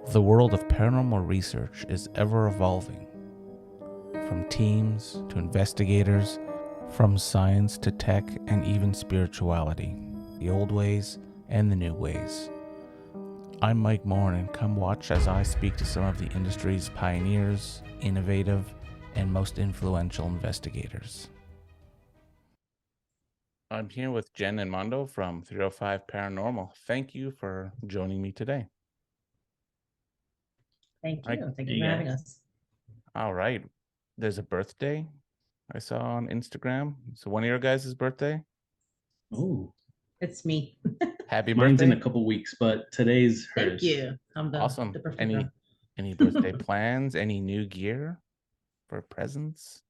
The world of paranormal research is ever evolving. From teams to investigators, from science to tech and even spirituality, the old ways and the new ways. I'm Mike Morin, and come watch as I speak to some of the industry's pioneers, innovative, and most influential investigators. I'm here with Jen and Mondo from 305 Paranormal. Thank you for joining me today. Thank you. Thank you for having us. All right. There's a birthday I saw on Instagram. So one of your guys' birthday? Oh, It's me. Happy mine's birthday. in a couple weeks, but today's hers. Thank you. I'm the Awesome. the birthday girl. Any birthday plans? Any new gear for presents?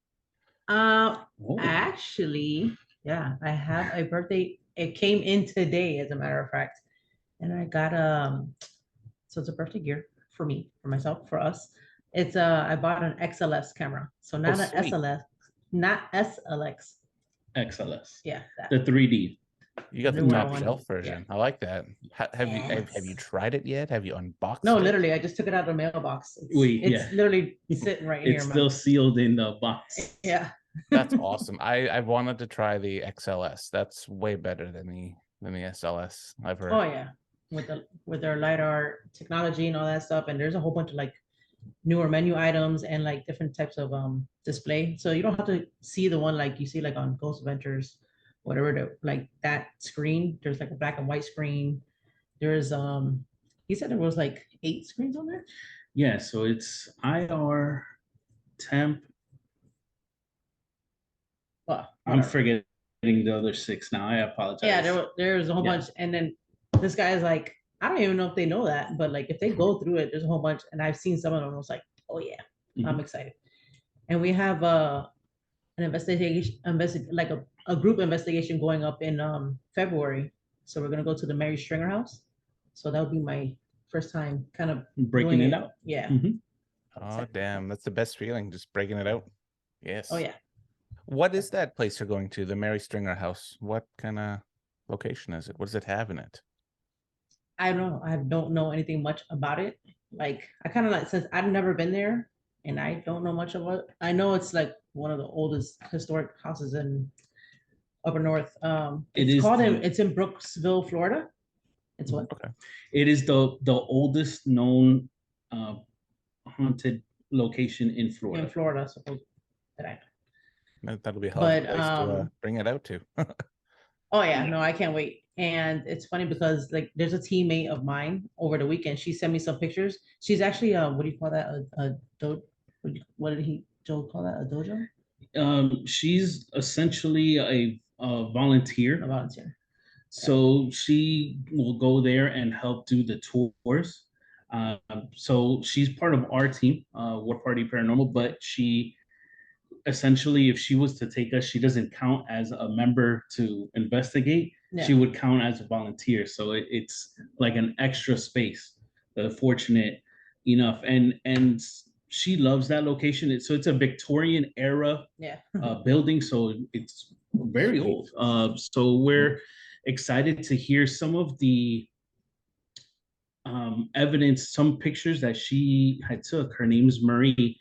Oh. Actually, yeah, I have a birthday. It came in today, as a matter of fact. And I got so it's a birthday gear for me, for myself, for us. It's I bought an XLS camera. So not an sweet. SLS, not SLX. XLS. Yeah, that. The 3D. You got the newer top one. shelf version. I like that. Have you Yes. tried it yet? Have you unboxed No, it? literally, I just took it out of the mailbox. It's, Wait, it's yeah. literally sitting right here. It's still sealed in the box. Yeah. That's awesome. I wanted to try the XLS. That's way better than the SLS, I've heard. Oh yeah, with their LiDAR technology and all that stuff, and there's a whole bunch of like newer menu items and like different types of display. So you don't have to see the one like you see like on Ghost Adventures, whatever like that screen. There's like a black and white screen. There's he said there was like 8 screens on there. Yeah, so it's IR, temp. Well, I'm forgetting the other 6 now. I apologize. Yeah, there's a whole bunch, and then this guy is like, I don't even know if they know that, but like if they go through it, there's a whole bunch, and I've seen some of them. I was like, oh yeah, I'm excited. And we have an investigation, like a group investigation going up in February. So we're gonna go to the Mary Stringer house. So that would be my first time kind of breaking it out. Yeah. Oh damn, that's the best feeling, just breaking it out. Yes. Oh yeah. What is that place you're going to? The Mary Stringer house. What kind of location is it? What does it have in it? I don't know. I don't know anything much about it. Like I kind of like, since I've never been there and I don't know much of it. I know it's like one of the oldest historic houses in upper north. It's in Brooksville, Florida. It's what? Okay. It is the oldest known haunted location in Florida. In Florida, suppose that I know. That'll be a hell of a place to bring it out to. Oh yeah, no, I can't wait. And it's funny because like there's a teammate of mine over the weekend. She sent me some pictures. She's actually what do you call that? What did Joe call that? A dojo? She's essentially a volunteer. A volunteer. So she will go there and help do the tours. So she's part of our team, War Party Paranormal, but she essentially, if she was to take us, she doesn't count as a member to investigate. Yeah. She would count as a volunteer. So it's like an extra space. Fortunate enough, and she loves that location. So it's a Victorian era building. So it's very old. So we're excited to hear some of the evidence, some pictures that she had took. Her name's Marie.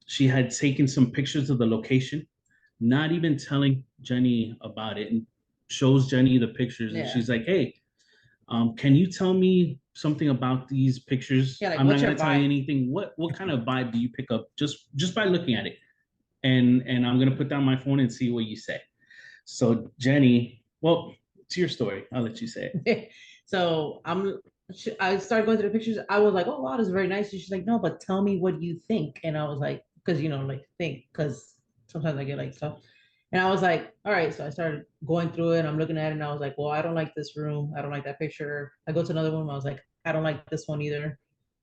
She had taken some pictures of the location, not even telling Jenny about it, and shows Jenny the pictures. And she's like, hey, can you tell me something about these pictures? Yeah, like, I'm not going to tell you anything. What kind of vibe do you pick up just by looking at it? And I'm going to put down my phone and see what you say. So Jenny, well, it's your story. I'll let you say it. So I started going through the pictures. I was like, oh wow, this is very nice. And she's like, no, but tell me what you think. And I was like, because because sometimes I get like stuff. And I was like, all right. So I started going through it and I'm looking at it and I was like, well, I don't like this room. I don't like that picture. I go to another room. I was like, I don't like this one either.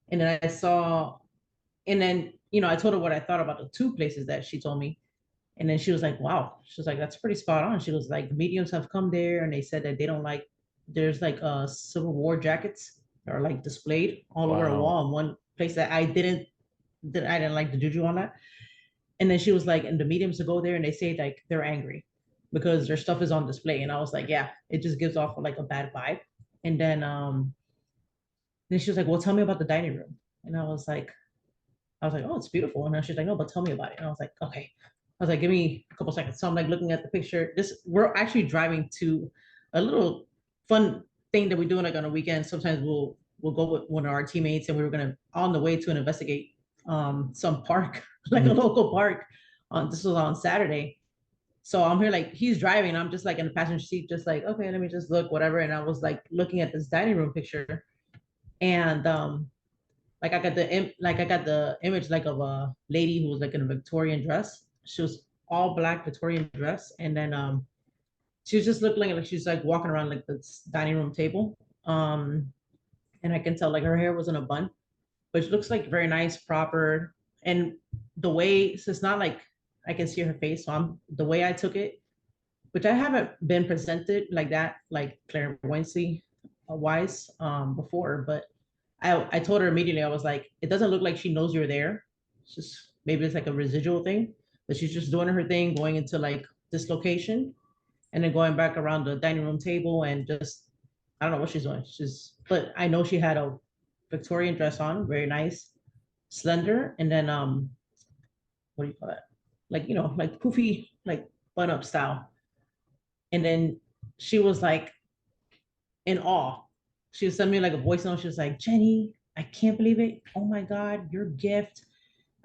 And then I told her what I thought about the 2 places that she told me. And then she was like, wow. She was like, that's pretty spot on. She was like, mediums have come there and they said that they don't like, there's like Civil War jackets that are like displayed all over a wall in one place that I didn't like the juju on that. And then she was like, and the mediums to go there and they say like they're angry because their stuff is on display. And I was like, yeah, it just gives off like a bad vibe. And then then she was like, well, tell me about the dining room. And I was like, oh, it's beautiful. And then she's like, no, but tell me about it. And I was like, okay. I was like, give me a couple seconds. So I'm like looking at the picture. We're actually driving to a little fun thing that we do like on a weekend. Sometimes we'll go with one of our teammates and we were gonna on the way to investigate some park, like a local park. This was on Saturday. So I'm here like he's driving. I'm just like in the passenger seat, just like, okay, let me just look, whatever. And I was like looking at this dining room picture. And like I got the image like of a lady who was like in a Victorian dress. She was all black Victorian dress, and then she was just looking like she's like walking around like this dining room table. And I can tell like her hair was in a bun, but it looks like very nice, proper. And the way so it's not like I can see her face, so I'm the way I took it, which I haven't been presented like that, like clairvoyancy wise before, but I told her immediately, I was like, it doesn't look like she knows you're there. It's just maybe it's like a residual thing, but she's just doing her thing, going into like this location and then going back around the dining room table and just I don't know what she's doing. But I know she had a Victorian dress on, very nice, slender, and then what do you call that? Like, like poofy, like bun up style. And then she was like in awe. She was sending me like a voice note. She was like, Jenny, I can't believe it. Oh my God, your gift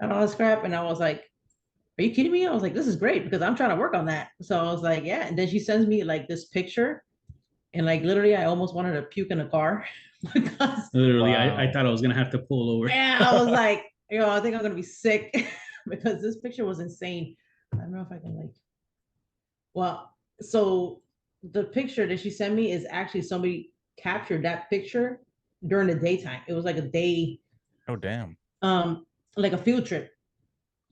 and all this crap. And I was like, are you kidding me? I was like, this is great because I'm trying to work on that. So I was like, yeah. And then she sends me like this picture. And like literally, I almost wanted to puke in the car because Literally, Wow. I thought I was gonna have to pull over. yeah, I was like, I think I'm gonna be sick because this picture was insane. I don't know if I can like, well, so the picture that she sent me is actually somebody captured that picture during the daytime. It was like a day, Oh, damn. like a field trip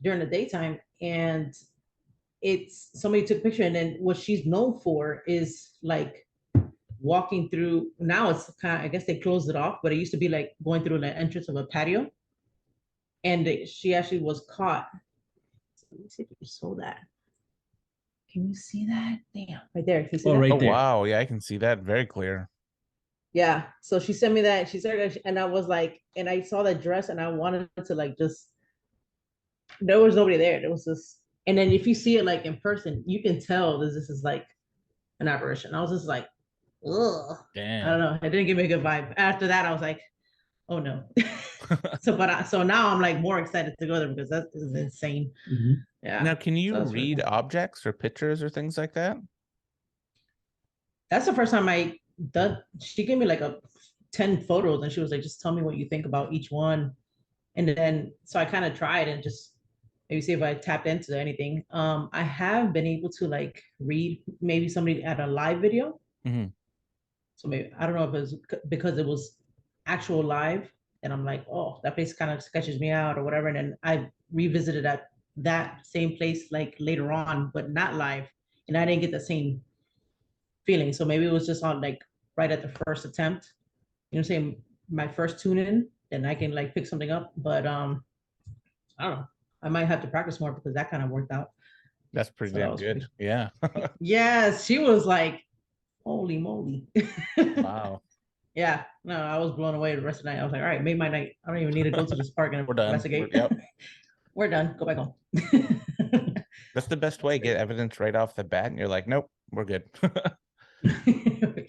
during the daytime, and it's somebody took a picture, and then what she's known for is like walking through. Now it's kind of, I guess they closed it off, but it used to be like going through the entrance of a patio, and she actually was caught. So let me see if you saw that. Can you see that? Damn, right there. Can you see Oh, that? right Oh, there. wow. Yeah, I can see that very clear. Yeah. So she sent me that. She said, and I was like, and I saw that dress, and I wanted to like just. There was nobody there. There was this, and then if you see it like in person, you can tell this is like an apparition. I was just like, ugh. I don't Damn. know. It didn't give me a good vibe. After that, I was like, oh no. So now I'm like more excited to go there because that is insane. Mm-hmm. Yeah. Now, can you So that's really read cool. objects or pictures or things like that? That's the first time I done. She gave me like a 10 photos, and she was like, just tell me what you think about each one. And then so I kind of tried and just maybe see if I tapped into anything. I have been able to like read maybe somebody at a live video. Mhm. So maybe I don't know if it's because it was actual live, and I'm like, oh, that place kind of sketches me out or whatever. And then I revisited that same place like later on, but not live, and I didn't get the same feeling. So maybe it was just on like right at the first attempt. You know, what I'm saying my first tune in, then I can like pick something up. But I don't know. I might have to practice more because that kind of worked out. That's pretty So that damn was good. pretty. Yeah. Yes, she was like, holy moly. Wow. Yeah, no, I was blown away the rest of the night. I was like, all right, made my night. I don't even need to go to this park and We're done. investigate. Yep. We're done. Go back home. That's the best way. Get evidence right off the bat, and you're like, nope, we're good.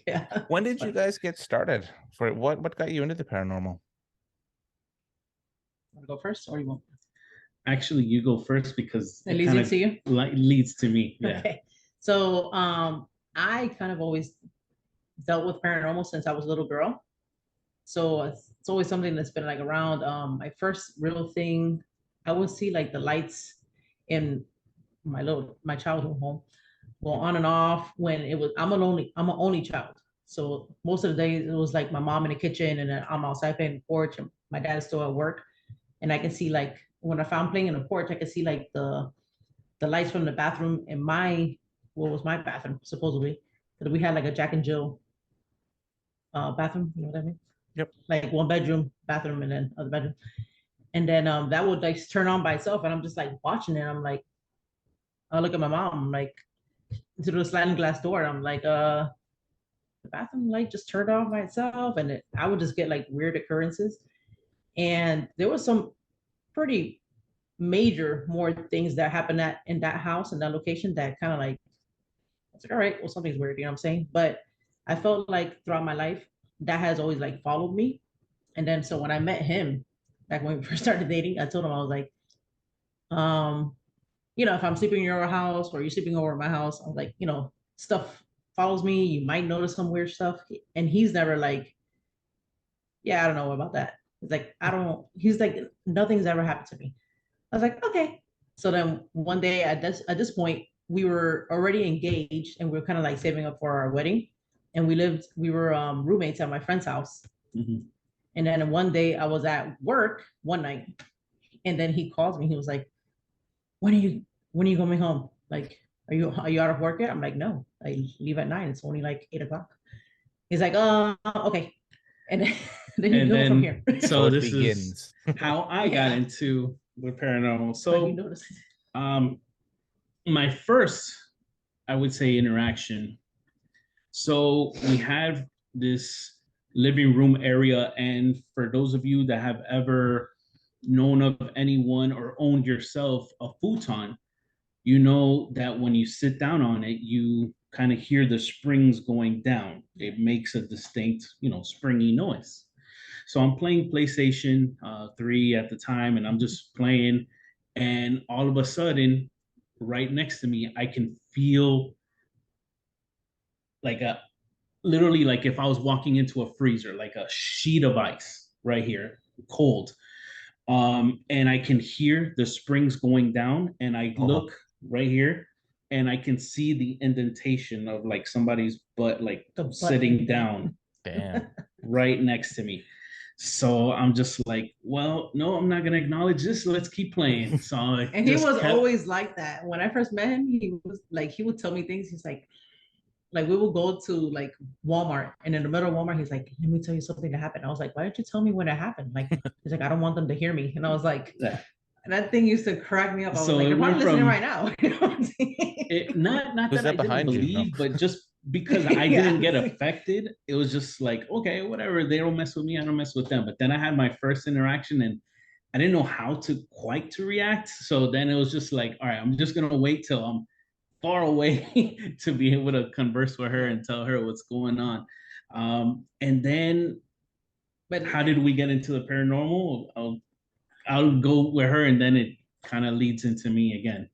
Yeah. When did you guys get started? For what got you into the paranormal? Want to go first or you won't? Actually, you go first because It it leads kind into of you? leads to me. Yeah. Okay. So I kind of always dealt with paranormal since I was a little girl. So it's always something that's been like around. My first real thing, I would see like the lights in my childhood home go on and off when it was I'm an only child. So most of the days it was like my mom in the kitchen and then I'm outside playing the porch and my dad is still at work. And I can see like when I found playing in the porch, I could see like the lights from the bathroom in my what was my bathroom supposedly. Because we had like a Jack and Jill bathroom, you know what I mean? Yep. Like one bedroom, bathroom, and then other bedroom. And then that would like turn on by itself, and I'm just like watching it. I'm like, I look at my mom, I'm like through the sliding glass door. I'm like, the bathroom light just turned off by itself, and I would just get like weird occurrences. And there was some pretty major more things that happened in that house and that location that kind of like, I was like, all right, well, something's weird, you know what I'm saying? But I felt like throughout my life, that has always like followed me. And then so when I met him, back when we first started dating, I told him, I was like, um, if I'm sleeping in your house or you're sleeping over at my house, I'm like, stuff follows me. You might notice some weird stuff. And he's never like, yeah, I don't know about that. He's like, he's like, nothing's ever happened to me. I was like, okay. So then one day at this point, we were already engaged and we were kind of like saving up for our wedding. And we were roommates at my friend's house. Mm-hmm. And then one day I was at work one night, and then he calls me. He was like, when are you coming home? Like, are you out of work yet? I'm like, no, I leave at 9. It's only like 8 o'clock. He's like, okay. And then you go from here. So this begins. Is how I got into with paranormal. So my first, I would say, interaction. So we have this living room area, and for those of you that have ever known of anyone or owned yourself a futon, you know that when you sit down on it, you kind of hear the springs going down. It makes a distinct, springy noise. So I'm playing PlayStation 3 at the time, and I'm just playing, and all of a sudden, right next to me, I can feel like literally like if I was walking into a freezer, like a sheet of ice right here, cold. And I can hear the springs going down, and I look right here, and I can see the indentation of like somebody's butt, like sitting down. Damn. Right next to me. So I'm just like, well, no, I'm not gonna acknowledge this. Let's keep playing. So and he was always like that. When I first met him, he was like, he would tell me things. He's like we will go to like Walmart, and in the middle of Walmart, he's like, let me tell you something that happened. I was like, why didn't you tell me when it happened? Like, he's like, I don't want them to hear me. And I was like, yeah. And that thing used to crack me up. I was like, you're probably listening right now. You know what I'm saying? Not that I didn't believe, but just because I didn't get affected, it was just like, okay, whatever. They don't mess with me, I don't mess with them. But then I had my first interaction, and I didn't know how to react. So then it was just like, all right, I'm just gonna wait till I'm far away to be able to converse with her and tell her what's going on. And then, but how did we get into the paranormal? I'll go with her, and then it kind of leads into me again.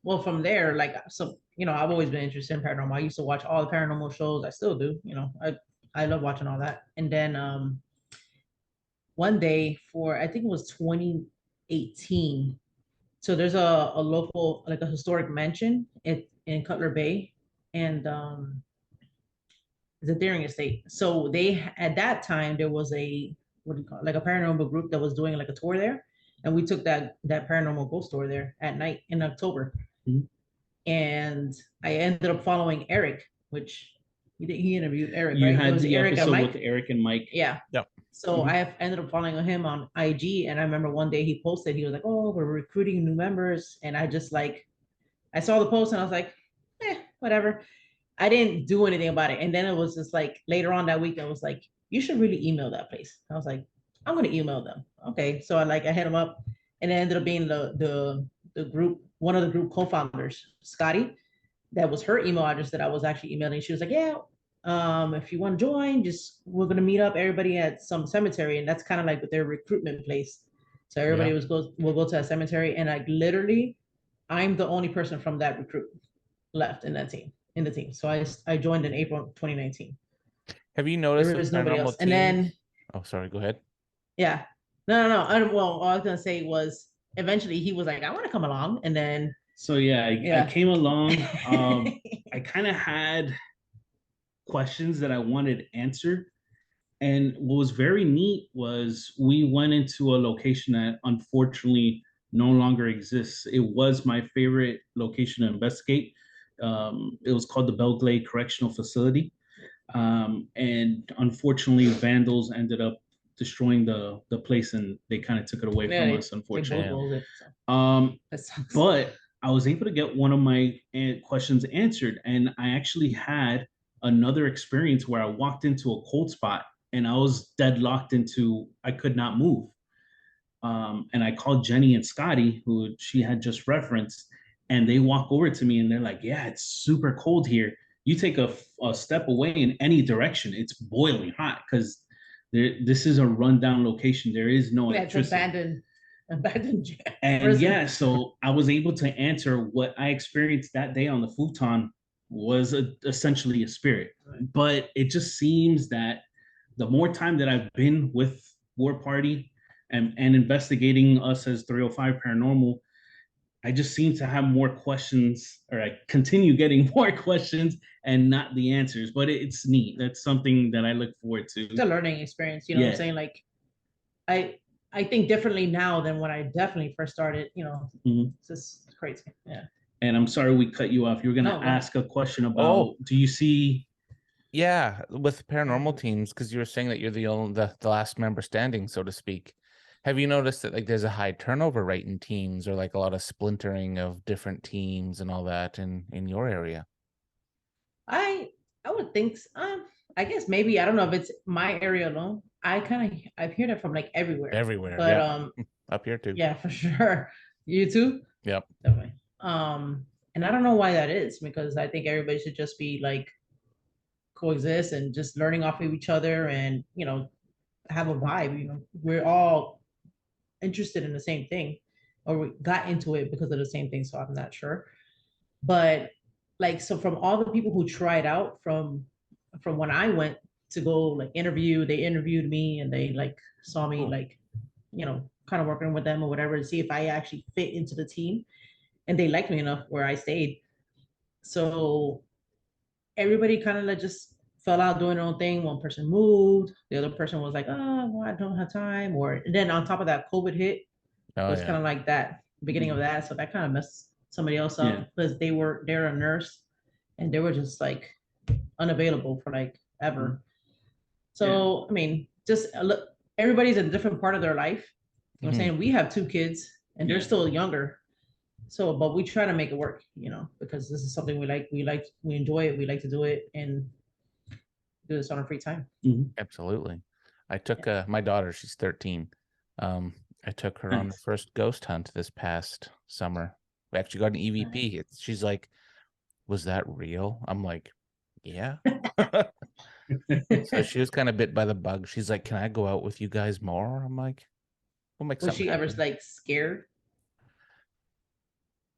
Well, from there, like, so, I've always been interested in paranormal. I used to watch all the paranormal shows. I still do, I love watching all that. And then one day I think it was 2018. So there's a local, like a historic mansion in Cutler Bay, and it's a Deering estate. So at that time there was what do you call it? Like a paranormal group that was doing like a tour there, and we took that paranormal ghost tour there at night in October. Mm-hmm. And I ended up following Eric, which he interviewed Eric. You right? had the Eric episode with Eric and Mike. Yeah. Yep. So mm-hmm. I ended up following him on IG, and I remember one day he posted, he was like, oh, we're recruiting new members. And I just like, I saw the post and I was like, whatever. I didn't do anything about it. And then it was just like later on that week, I was like, you should really email that place. I was like, I'm going to email them. Okay. So I hit them up, and it ended up being the group, one of the group co-founders, Scotty. That was her email address that I was actually emailing. She was like, yeah, if you want to join, we're going to meet up everybody at some cemetery. And that's kind of like their recruitment place. So everybody will go to a cemetery. And literally, I'm the only person from that recruit left in the team. So I joined in April 2019. Have you noticed there was nobody else? Team? And then, oh, sorry, go ahead. Yeah, no. Well, all I was gonna say was eventually he was like, I want to come along, and then. So I came along. I kind of had questions that I wanted answered, and what was very neat was we went into a location that unfortunately no longer exists. It was my favorite location to investigate. It was called the Belglade Correctional Facility. And unfortunately, vandals ended up destroying the place, and they kind of took it away from us, unfortunately. But I was able to get one of my questions answered, and I actually had another experience where I walked into a cold spot and I was deadlocked into, I could not move. And I called Jenny and Scotty, who she had just referenced, and they walk over to me and they're like, "Yeah, it's super cold here. You take a step away in any direction, it's boiling hot because this is a rundown location. There is no Yeah, it's electricity." abandoned And prison. yeah, so I was able to answer what I experienced that day on the futon was essentially a spirit. But it just seems that the more time that I've been with War Party and investigating us as 305 Paranormal, I just seem to have more questions, or I continue getting more questions and not the answers. But it's neat. That's something that I look forward to. It's a learning experience, you know what I'm Yeah. saying? Like I think differently now than when I definitely first started, you know. Mhm. It's just crazy. Yeah. And I'm sorry we cut you off. You were going to No, go ask a question about, Oh. do you see? Yeah, with paranormal teams, because you were saying that you're the last member standing, so to speak. Have you noticed that like there's a high turnover rate in teams, or like a lot of splintering of different teams and all that in your area? I would think I guess maybe I don't know if it's my area alone. I've heard it from like everywhere. Everywhere, But yeah. Up here too. yeah, for sure. You too? Yep. Definitely. And I don't know why that is, because I think everybody should just be like coexist and just learning off of each other and, you know, have a vibe. You know, we're all interested in the same thing, or we got into it because of the same thing. So I'm not sure. But like, so from all the people who tried out from when I went to go like interview, they interviewed me and they like saw me like, you know, kind of working with them or whatever to see if I actually fit into the team. And they liked me enough where I stayed. So everybody kind of like just fell out doing their own thing. One person moved, the other person was like, "Oh, well, I don't have time." Or and then on top of that, COVID hit. It Oh was yeah. kind of like that beginning of that, so that kind of messed somebody else Yeah. up because they're a nurse and they were just like unavailable for like ever. So I mean, just look, everybody's in a different part of their life. You know what I'm saying? We have two kids and they're Yeah. still younger. So, but we try to make it work, you know, because this is something we like. We enjoy it. We like to do it and do this on our free time. Absolutely. I took my daughter, she's 13. I took her on the Nice. first ghost hunt this past summer. We actually got an EVP. She's like, "Was that real?" I'm like, "Yeah." So she was kind of bit by the bug. She's like, "Can I go out with you guys more?" I'm like, "We'll make Was something she ever happen." like scared?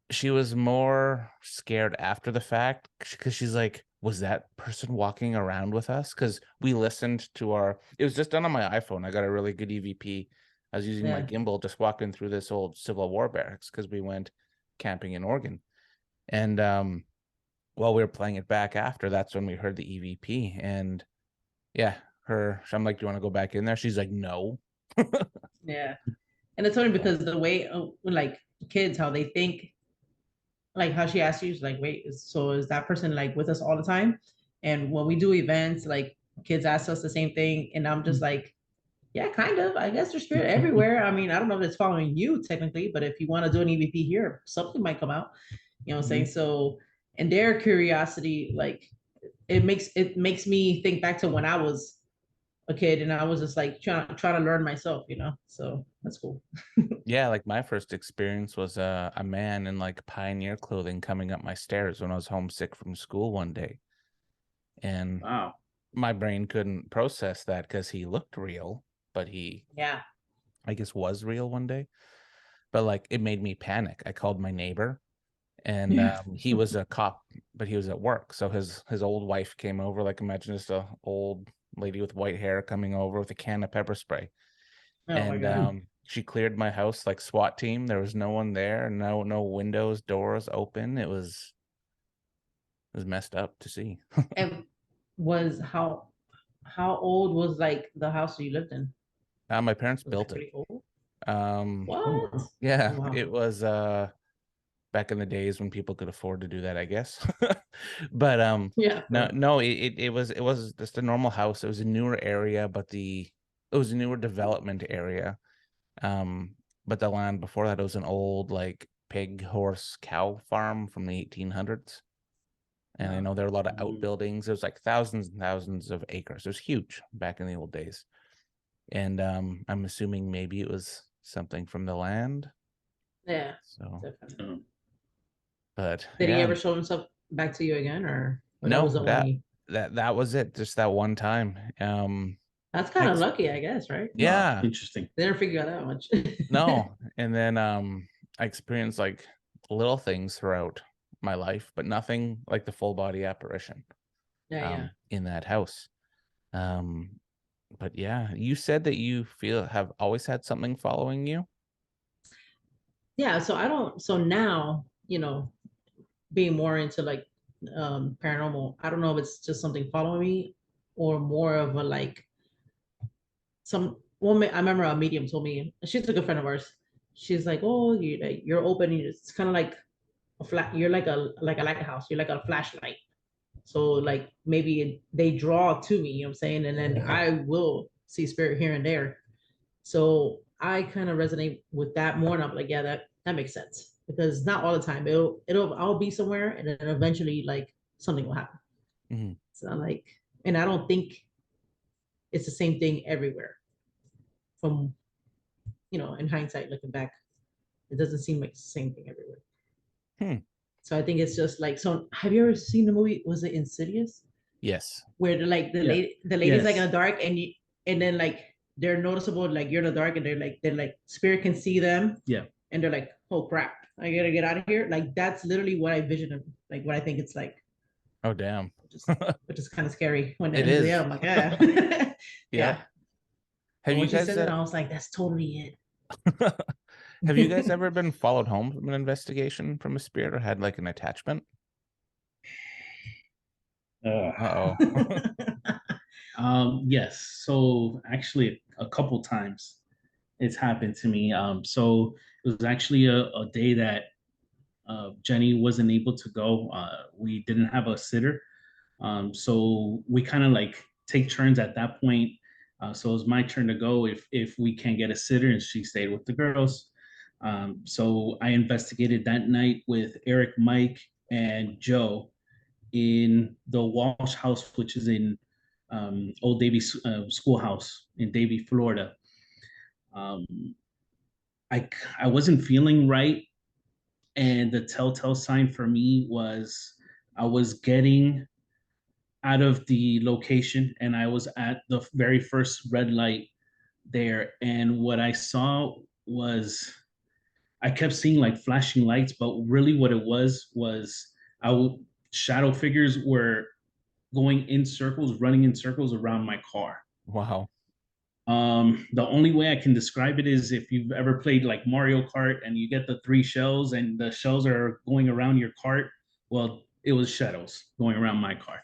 She was more scared after the fact because she's like, "Was that person walking around with us?" Because we listened to it was just done on my iPhone. I got a really good EVP. I was using my gimbal, just walking through this old Civil War barracks because we went camping in Oregon. And while we were playing it back after, that's when we heard the EVP. And yeah, I'm like, "Do you want to go back in there?" She's like, "No." Yeah. And it's funny because the way like kids, how they think, like how she asked you, she's like, wait, so is that person like with us all the time? And when we do events, like kids ask us the same thing. And I'm just like, yeah, kind of. I guess there's spirit everywhere. I mean, I don't know if it's following you technically, but if you want to do an EVP here, something might come out. You know what I'm saying? So, and their curiosity, like it makes me think back to when I was a kid and I was just like trying to learn myself, you know. So that's cool. Yeah, like my first experience was a man in like pioneer clothing coming up my stairs when I was homesick from school one day. And Wow. my brain couldn't process that because he looked real, but he, Yeah. I guess, was real one day. But like it made me panic. I called my neighbor, and he was a cop, but he was at work. So his old wife came over. Like imagine just a old lady with white hair coming over with a can of pepper spray, Oh my and God. she cleared my house like SWAT team. There was no one there, no windows, doors open. It was messed up to see. And was how old was like the house you lived in? My parents Was it built it. pretty old? Um, What? yeah, Wow. it was back in the days when people could afford to do that, I guess. But Yeah. no, it was just a normal house. It was a newer area, but it was a newer development area. But the land before that was an old like pig, horse, cow farm from the 1800s. And I know there are a lot of outbuildings. There's like thousands and thousands of acres. It was huge back in the old days. And I'm assuming maybe it was something from the land. Yeah. So, Definitely. but Did he yeah, ever show himself back to you again, or that no, was the only? that was it. Just that one time. That's kind of lucky, I guess, right? Yeah. Interesting. They didn't figure out that much. No. And then I experienced like little things throughout my life, but nothing like the full body apparition Yeah. in that house. But yeah, you said that you have always had something following you. Yeah. So I don't. So now, being more into like paranormal, I don't know if it's just something following me or more of a like some woman. I remember a medium told me, she's a good friend of ours. She's like, oh, you're open. It's kind of like a flat. You're like a lighthouse. You're like a flashlight. So like maybe they draw to me, you know what I'm saying? And then I will see spirit here and there. So I kind of resonate with that more. And I'm like, yeah, that makes sense. Because not all the time. I'll be somewhere and then eventually like something will happen. Mhm. So I'm like, and I don't think it's the same thing everywhere. From in hindsight, looking back, it doesn't seem like it's the same thing everywhere. So I think it's just like, so have you ever seen the movie? Was it Insidious? Yes. Where the lady's like in the dark and then like they're noticeable, like you're in the dark and they're like spirit can see them. Yeah. And they're like, oh crap, I gotta get out of here. Like that's literally what I vision, like what I think it's like. Oh damn. Which is kind of scary when It is. I'm like, yeah. Yeah. Have when you guys said that, I was like, that's totally it. Have you guys ever been followed home from an investigation from a spirit or had like an attachment? Uh-oh. Yes. So actually a couple times it's happened to me. So it was actually a day that Jenny wasn't able to go. We didn't have a sitter. So we kind of like take turns at that point. So it was my turn to go if we can't get a sitter, and she stayed with the girls. So I investigated that night with Eric, Mike, and Joe in the Walsh House, which is in Old Davie Schoolhouse in Davie, Florida. Um, I wasn't feeling right, and the telltale sign for me was I was getting out of the location and I was at the very first red light there, and what I saw was I kept seeing like flashing lights, but really what it was shadow figures were going in circles, running in circles around my car. Wow. The only way I can describe it is if you've ever played like Mario Kart and you get the 3 shells and the shells are going around your cart. Well, it was shadows going around my car.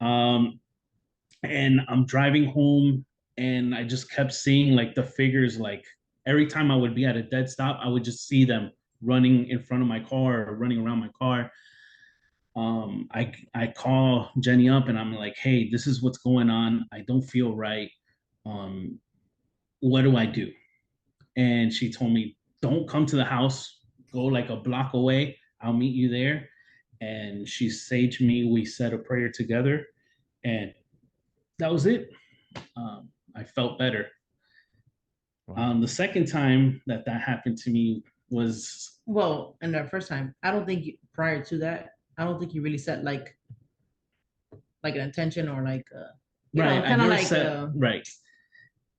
And I'm driving home and I just kept seeing like the figures, like every time I would be at a dead stop, I would just see them running in front of my car or running around my car. I call Jenny up and I'm like, hey, this is what's going on. I don't feel right. Um, what do I do? And she told me, don't come to the house. Go like a block away. I'll meet you there. And she saged me. We said a prayer together, and that was it. I felt better. Wow. The second time that happened to me was and the first time, I don't think prior to that, I don't think you really set like an intention or like kind of like right.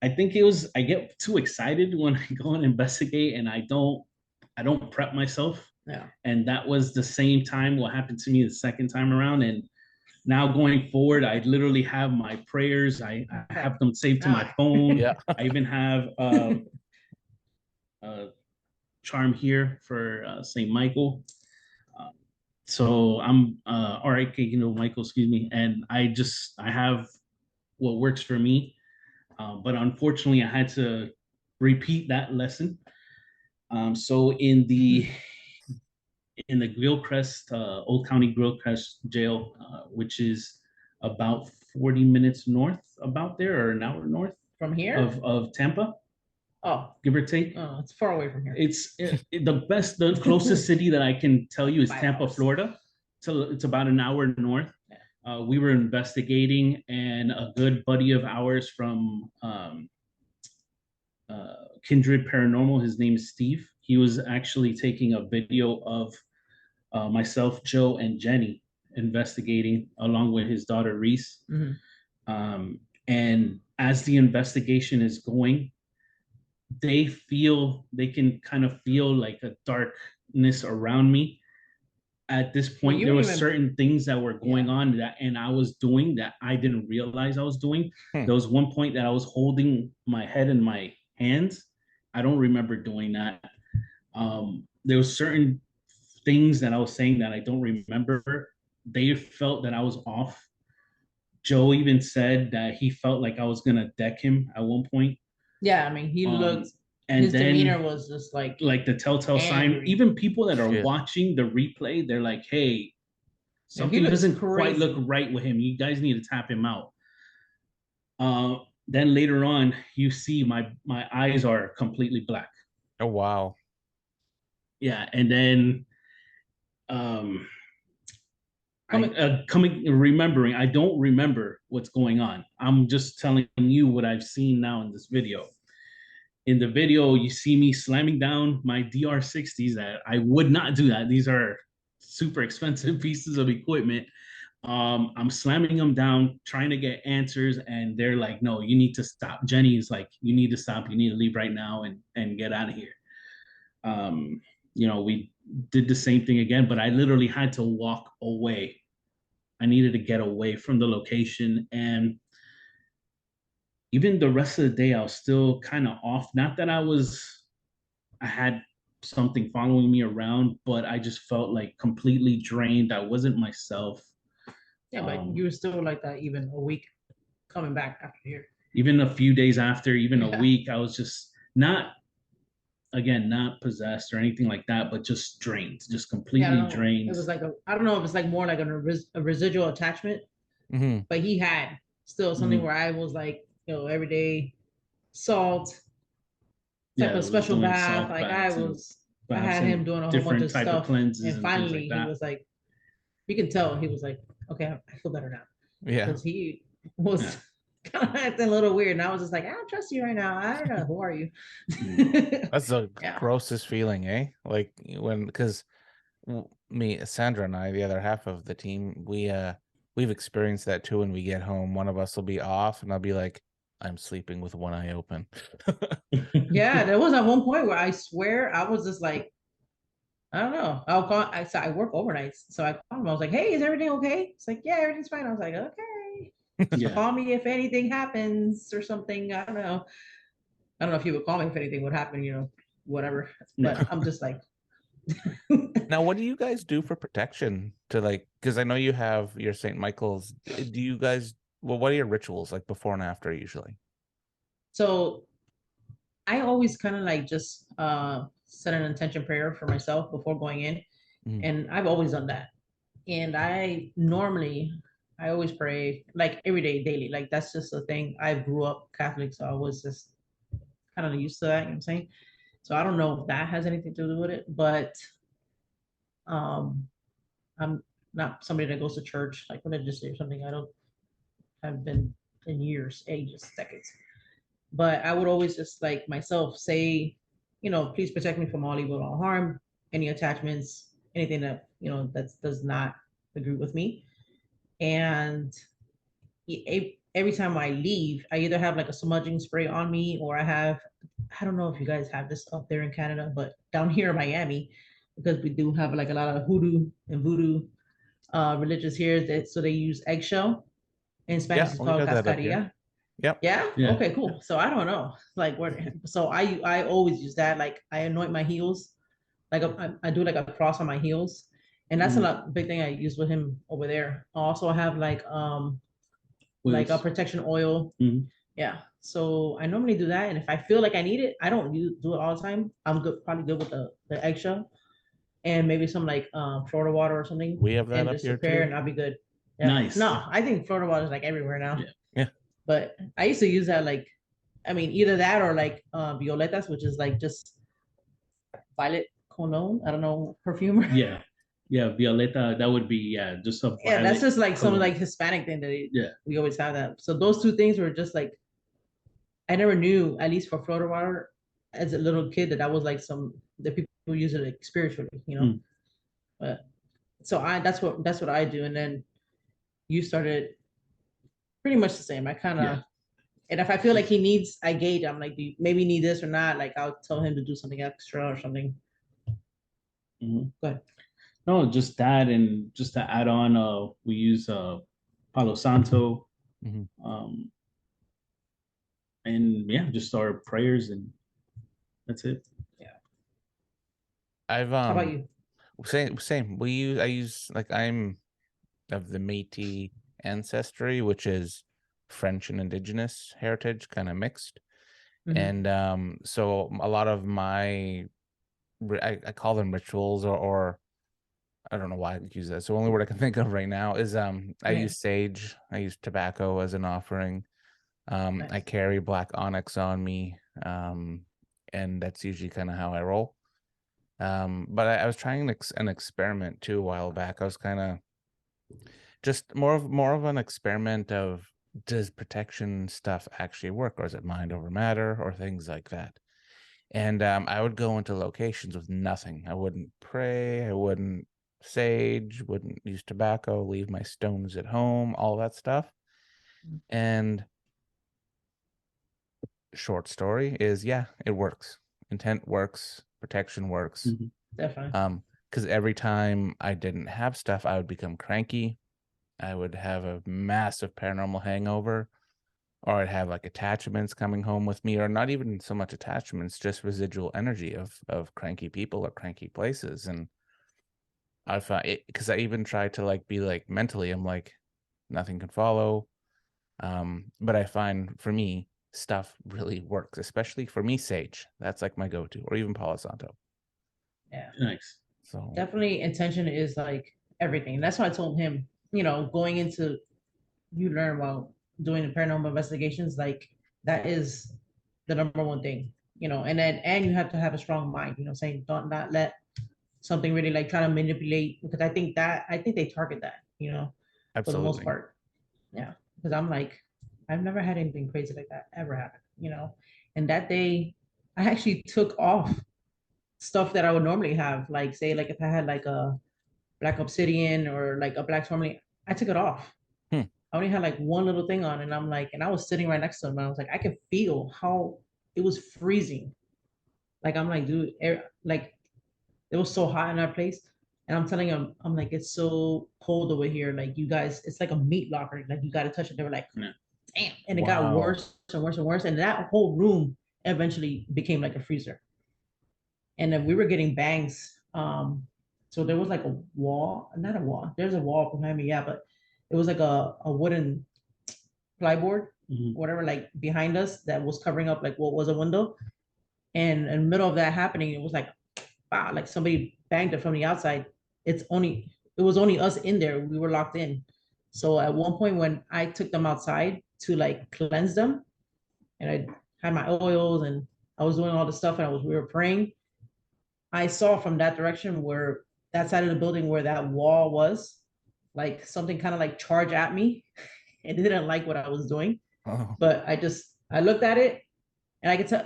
I think it was I get too excited when I go and investigate and I don't prep myself. Yeah. And that was the same time what happened to me the second time around. And now going forward, I literally have my prayers. I have them saved to my phone. Yeah. I even have a charm here for St. Michael. So I'm Michael, excuse me. And I have what works for me. But unfortunately, I had to repeat that lesson. So in the Gilchrist, Old County Gilchrist Jail, which is about 40 minutes north, about there, or an hour north from here of Tampa. Oh, give or take. Oh, it's far away from here. It's the closest city that I can tell you is Tampa, Florida, it's about an hour north. We were investigating, and a good buddy of ours from Kindred Paranormal, his name is Steve. He was actually taking a video of myself, Joe, and Jenny investigating along with his daughter Reese. And as the investigation is going, they can kind of feel like a darkness around me. At this point, there were certain things that were going on and I was doing that I didn't realize I was doing. There was one point that I was holding my head in my hands. I don't remember doing that. There was certain things that I was saying that I don't remember. They felt that I was off. Joe even said that he felt like I was gonna deck him at one point. Yeah, I mean, he looked, and his then, demeanor was just like the telltale sign. Even people that are watching the replay, they're like, "Hey, something doesn't quite look right with him. You guys need to tap him out." Then later on, you see my eyes are completely black. Oh wow. Yeah, and then remembering, I don't remember what's going on. I'm just telling you what I've seen now in this video. In the video, you see me slamming down my DR60s that I would not do that. These are super expensive pieces of equipment. I'm slamming them down, trying to get answers, and they're like, "No, you need to stop." Jenny is like, "You need to stop. You need to leave right now and get out of here." We did the same thing again, but I literally had to walk away. I needed to get away from the location, and even the rest of the day, I was still kind of off. Not that I had something following me around, but I just felt like completely drained. I wasn't myself. Yeah, but you were still like that even a week coming back after here. Even a few days after, even a week, I was just not possessed or anything like that, but just drained, just completely drained. It was like I don't know if it's like more like a residual attachment, but he had still something where I was like, every day salt type of special bath. Like I had him doing a whole bunch of stuff, and finally he was like, you can tell he was like, okay, I feel better now. Yeah, because he was kind of acting a little weird, and I was just like, I don't trust you right now. I don't know, who are you? That's the grossest feeling, eh? Like because me, Sandra, and I, the other half of the team, we've experienced that too. When we get home, one of us will be off, and I'll be like, I'm sleeping with one eye open. Yeah, there was at one point where I swear I was just like, I don't know. I'll call. I work overnights, so I called him. I was like, "Hey, is everything okay?" It's like, "Yeah, everything's fine." I was like, "Okay, call me if anything happens or something." I don't know. I don't know if he would call me if anything would happen. Whatever. But I'm just like. Now, what do you guys do for protection because I know you have your St. Michael's. Do you guys, what are your rituals like before and after usually? So I always kind of like just set an intention prayer for myself before going in. And I've always done that. And I always pray like every day, daily. Like that's just a thing. I grew up Catholic, so I was just kind of used to that, you know what I'm saying? So I don't know if that has anything to do with it, but I'm not somebody that goes to church, like religiously or something. I don't have been in years, ages, decades. But I would always just like myself say, please protect me from all evil, all harm, any attachments, anything that, that does not agree with me. And every time I leave, I either have like a smudging spray on me, or I don't know if you guys have this up there in Canada, but down here in Miami, because we do have like a lot of hoodoo and voodoo religious here, so they use eggshell. In Spanish, it's called cascarilla. Yep. Yeah? Okay, cool. So I don't know. Like so I always use that. Like I anoint my heels. Like I do like a cross on my heels. And that's a big thing I use with him over there. Also I have like a protection oil. Yeah. So I normally do that. And if I feel like I need it, I don't do it all the time. I'm probably good with the eggshell and maybe some like Florida water or something. We have that and up just here prepare, too. and I'll be good. Yeah. Nice. No, I think Florida water is like everywhere now. Yeah. But I used to use that either that or like violetas, which is like just violet cologne. I don't know, perfume. Yeah. Yeah, Violeta, that would be just a Yeah, that's violet just like some color. like Hispanic thing that Yeah. we always have that. So those two things were just like I never knew, at least for Florida water, as a little kid, that was like some that people use it like spiritually, you know. Mm. But so that's what I do, and then you started pretty much the same. I kind of Yeah. and if I feel like he needs, I gauge. I'm like, do you maybe need this or not? Like I'll tell him to do something extra or something. Mhm. Go ahead. No, just that, and just to add on, we use Palo Santo, Mhm. and yeah, just our prayers, and that's it. Yeah. I've How about you? same. I use like I'm of the Métis ancestry, which is French and indigenous heritage kind of mixed. Mhm. And so a lot of my I call them rituals, or I don't know why I use that. So the only word I can think of right now is I Yeah. use sage, I use tobacco as an offering. I Nice. carry black onyx on me, and that's usually kind of how I roll. But I was trying an experiment too a while back. I was kind of just more of an experiment of, does protection stuff actually work, or is it mind over matter, or things like that. And I would go into locations with nothing. I wouldn't pray, I wouldn't sage, wouldn't use tobacco, leave my stones at home, all that stuff. And short story is, yeah, it works. Intent works, protection works. Mhm. Definitely. Because every time I didn't have stuff, I would become cranky. I would have a massive paranormal hangover, or I'd have like attachments coming home with me, or not even so much attachments, just residual energy of cranky people or cranky places. And I found it, because I even tried to like be like mentally, I'm like, nothing can follow. But I find for me, stuff really works, especially for me, sage. That's like my go-to, or even Palo Santo. Yeah. Nice. So Definitely intention is like everything. That's why I told him, going into you learn while doing the paranormal investigations, like that is the number one thing, and you have to have a strong mind, saying don't not let something really like try to manipulate, because I think they target that, for the most absolutely. part. Yeah. Because I'm like, I've never had anything crazy like that ever happen, And that day I actually took off stuff that I would normally have, like say like if I had like a black obsidian or like a black tourmaline, I took it off. Hmm. I only had like one little thing on, and I'm like, and I was sitting right next to him, and I was like, I could feel how it was freezing. Like I'm like, dude, like it was so hot in that place. And I'm telling him, I'm like, it's so cold over here. Like you guys, it's like a meat locker. Like you got to touch it. They were like, Yeah. damn. And it got Wow. worse and worse and worse. And that whole room eventually became like a freezer. And then we were getting bangs. So there was like a wall, not a wall. There's a wall behind me, yeah, but it was like a wooden plyboard, Mhm. whatever, like behind us that was covering up like what was a window. And in the middle of that happening, it was like, wow, like somebody banged it from the outside. It was only us in there. We were locked in. So at one point when I took them outside to like cleanse them, and I had my oils and I was doing all the stuff, and we were praying, I saw from that direction, where that side of the building where that wall was, like something kind of like charge at me. It didn't like what I was doing, Oh. but I looked at it, and I could tell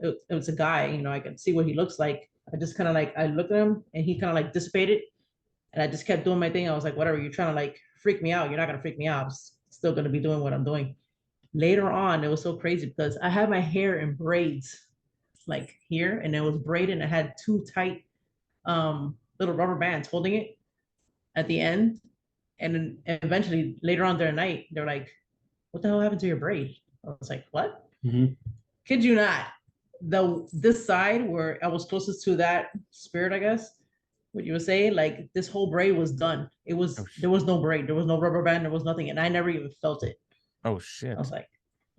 it was a guy. I could see what he looks like. I just kind of like I looked at him, and he kind of like dissipated, and I just kept doing my thing. I was like, whatever, you're trying to like freak me out. You're not gonna freak me out. I'm still gonna be doing what I'm doing. Later on, it was so crazy because I had my hair in braids, like here, and it was braided, and it had two tight little rubber bands holding it at the end. And then eventually later on during the night, they're like, what the hell happened to your braid? I was like, what? Mhm. Kid you not. This side where I was closest to that spirit, I guess, what you were saying, like this whole braid was done. Oh, There was no braid, there was no rubber band, there was nothing, and I never even felt it. oh I was shit. like,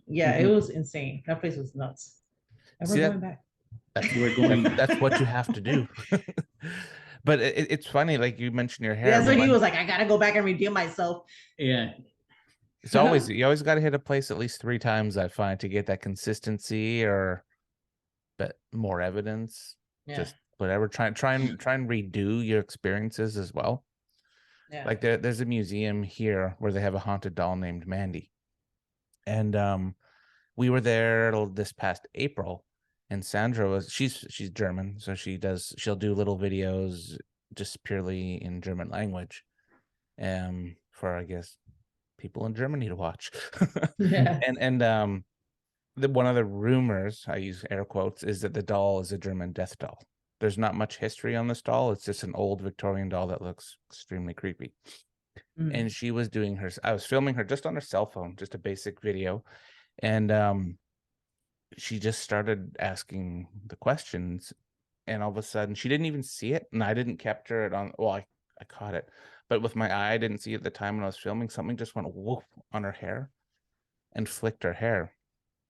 yeah, it Mhm. was insane. That place was nuts. And we're See going back. that's You were going. that's what you have to do. But it's funny, like you mentioned your hair. Yeah, so he was like, I gotta go back and redeem myself. Yeah. It's always, you always got to hit a place at least 3 times, I find, to get that consistency, or but more evidence. Yeah. Just whatever. Try and redo your experiences as well. Yeah. Like there's a museum here where they have a haunted doll named Mandy, and we were there this past April, and Sandra was she's German, so she'll do little videos just purely in German language, for I guess people in Germany to watch. Yeah. and one of the rumors, I use air quotes, is that the doll is a German death doll. There's not much history on this doll. It's just an old Victorian doll that looks extremely creepy. And she was doing I was filming her just on her cell phone, just a basic video. And she just started asking the questions. And all of a sudden, she didn't even see it. And I didn't capture it on, well, I caught it. But with my eye, I didn't see it at the time when I was filming. Something just went whoop on her hair and flicked her hair.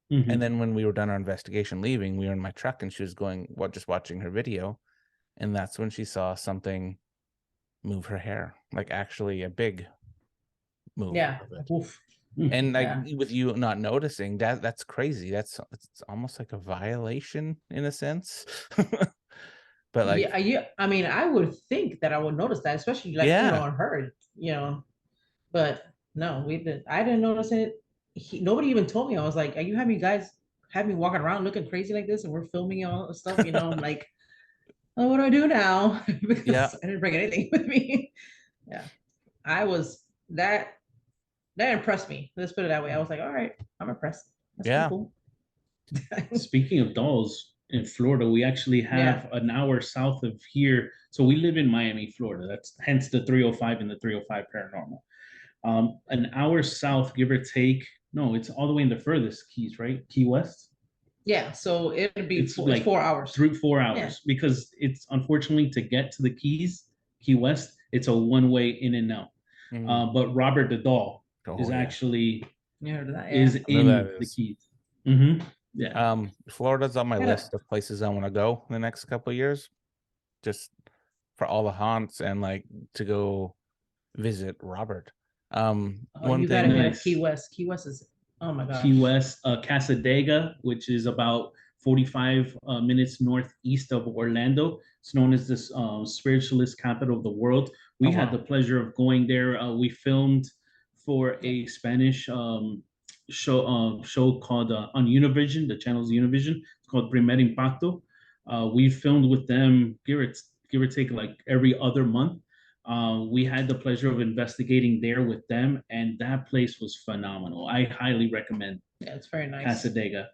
And then when we were done our investigation leaving, we were in my truck and she was just watching her video. And that's when she saw something move her hair, like actually a big move. Yeah. Oof. And like with you not noticing that's crazy. It's almost like a violation in a sense. But like, yeah, I mean, I would think that I would notice that, especially like, on her, but no, I didn't notice it. Nobody even told me. I was like, are you having you guys have me walking around looking crazy like this and we're filming all this stuff, I'm like, oh, what do I do now? Because I didn't bring anything with me. Yeah. That impressed me. Let's put it that way. I was like, all right, I'm impressed. That's cool. Speaking of dolls, in Florida, we actually have an hour south of here. So we live in Miami, Florida. That's hence the 305 and the 305 Paranormal. An hour south, give or take. No, it's all the way in the furthest Keys, right? Key West. Yeah, so it'd be it's 4 hours. 4 hours because it's unfortunately to get to the Keys, Key West, it's a one-way in and out. But Robert the Doll is actually is in the Keys. Yeah. Florida's on my list of places I want to go in the next couple of years, just for all the haunts and like to go visit Robert. One you thing, gotta get Key West. Key West is, oh my gosh. Key West, Casadega, which is about 45 minutes northeast of Orlando. It's known as this spiritualist capital of the world. We had the pleasure of going there. We filmed for a Spanish show called on Univision. The channel's Univision. It's called Primer Impacto. We filmed with them, give or take, like every other month. We had the pleasure of investigating there with them, and that place was phenomenal. I highly recommend. Yeah, it's very nice. Casadega.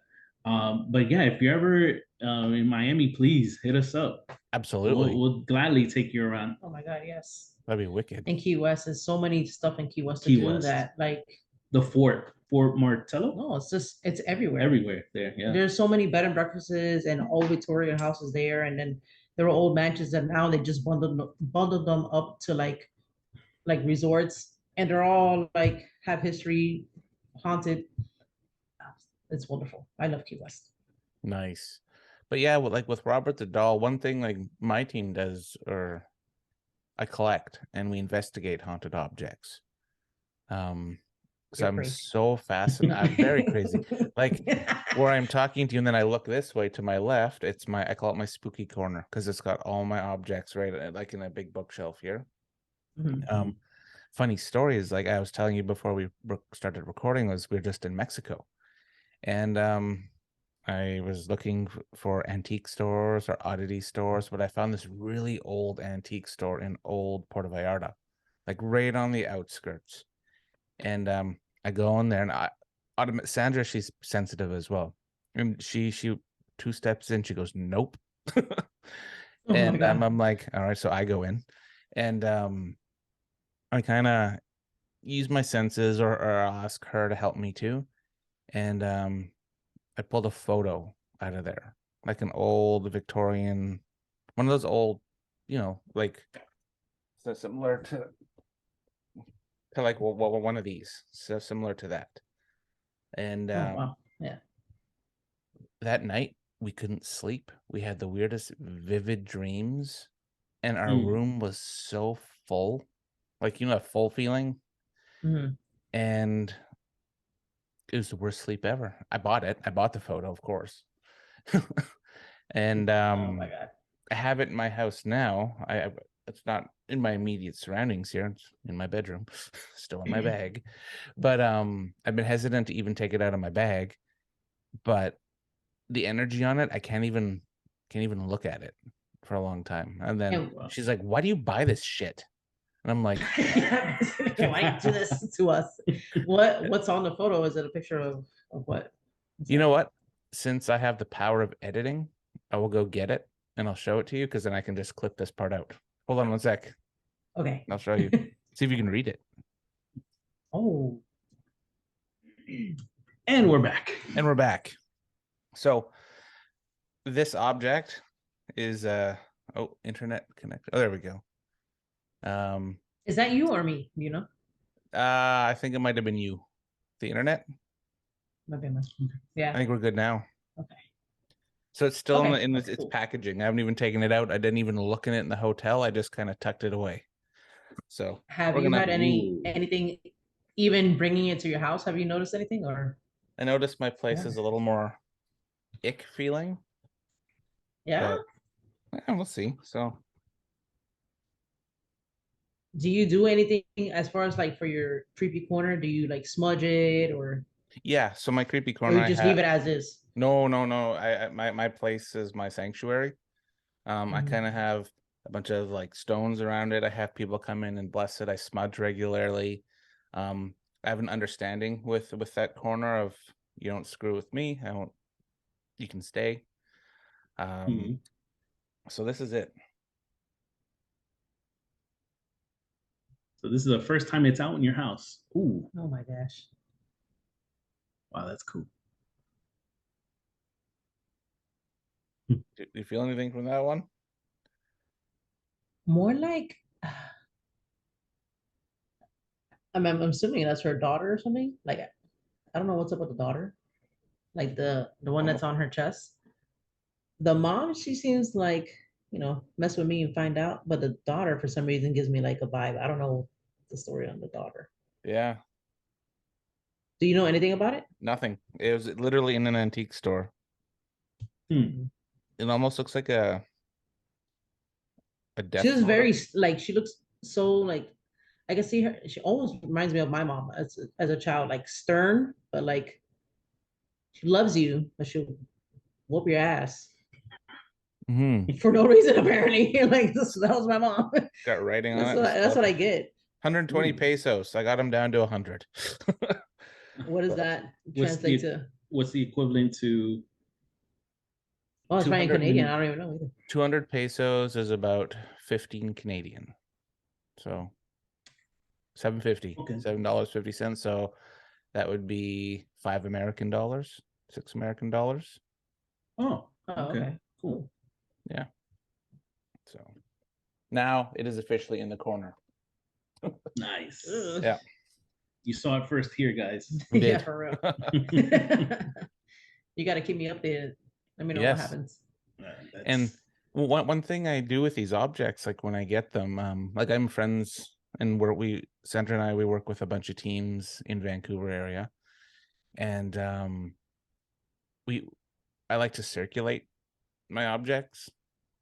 But yeah, if you're ever in Miami, please hit us up. Absolutely. We'll gladly take you around. Oh my God, yes. That'd be wicked. In Key West, there's so many stuff in Key West to do that, like the Fort Martello. No, it's everywhere. Everywhere there, yeah. There's so many bed and breakfasts and old Victorian houses there, and then there were old mansions that now they just bundled them up to like resorts, and they're all like have history, haunted. It's wonderful. I love Key West. Nice. But yeah, like with Robert the Doll, one thing like my team does, or I collect and we investigate haunted objects. So I'm so fascinated. I'm very crazy. Like where I'm talking to you, and then I look this way to my left. I call it my spooky corner because it's got all my objects right, like in a big bookshelf here. Funny story is, like I was telling you before we started recording, was we were just in Mexico, and I was looking for antique stores or oddity stores, but I found this really old antique store in old Puerto Vallarta, like right on the outskirts. And I go in there, and Sandra, she's sensitive as well, and she 2 steps in, she goes, nope. And I'm like, all right, so I go in, and I kind of use my senses, or I'll ask her to help me too, and I pulled a photo out of there, like an old Victorian, one of those old, like so similar to like one of these, so similar to that. And wow. Yeah. That night we couldn't sleep. We had the weirdest vivid dreams, and our room was so full, like a full feeling. And it was the worst sleep ever. I bought it. I bought the photo, of course. And oh my God. have it in my house now. It's not in my immediate surroundings here. It's in my bedroom, still in my bag. But I've been hesitant to even take it out of my bag. But the energy on it, I can't even look at it for a long time. And then she's like, "Why do you buy this shit?" And I'm like, why do this to us? What's on the photo? Is it a picture of what? you know what? Since I have the power of editing, I will go get it and I'll show it to you because then I can just clip this part out. Hold on one sec. Okay. I'll show you. See if you can read it. Oh. And we're back. And we're back. So this object is internet connect. Oh, there we go. Is that you or me? You know? I think it might have been you. The internet? Might be yeah. I think we're good now. Okay. So it's still in its cool. packaging. I haven't even taken it out. I didn't even look in it in the hotel. I just kind of tucked it away. So have you had anything, even bringing it to your house? Have you noticed anything? Or I noticed my place is a little more ick feeling. Yeah. But, yeah, we'll see. So do you do anything as far as like for your creepy corner? Do you like smudge it or? Yeah, so my creepy corner, or you just leave it as is? No. My place is my sanctuary. I kind of have a bunch of like stones around it. I have people come in and bless it. I smudge regularly. I have an understanding with that corner of you don't screw with me. You can stay. So this is it. So this is the first time it's out in your house. Ooh. Oh my gosh. Wow, that's cool. Do you feel anything from that one? More like, I'm assuming that's her daughter or something. Like, I don't know what's up with the daughter. Like the one that's on her chest. The mom, she seems like, mess with me and find out. But the daughter, for some reason, gives me like a vibe. I don't know the story on the daughter. Yeah. Do you know anything about it? Nothing. It was literally in an antique store. It almost looks like a death. She was very like, she looks so like, I can see her. She almost reminds me of my mom as a child, like stern, but like she loves you, but she'll whoop your ass for no reason apparently. Like that was my mom. Got writing on it. That's what I get. 120 pesos. I got them down to 100. What does that translate to? What's the equivalent to? Oh, it's probably Canadian. I don't even know either. 200 pesos is about 15 Canadian. So $7.50. Okay. $7.50. So that would be $5 American, $6 American. Oh, okay. Cool. Yeah. So now it is officially in the corner. Nice. Yeah. You saw it first here, guys. Yeah, for real. You got to keep me updated. Let me know what happens. And one thing I do with these objects, like when I get them, like I'm friends, and Sandra and I, we work with a bunch of teams in Vancouver area, and I like to circulate my objects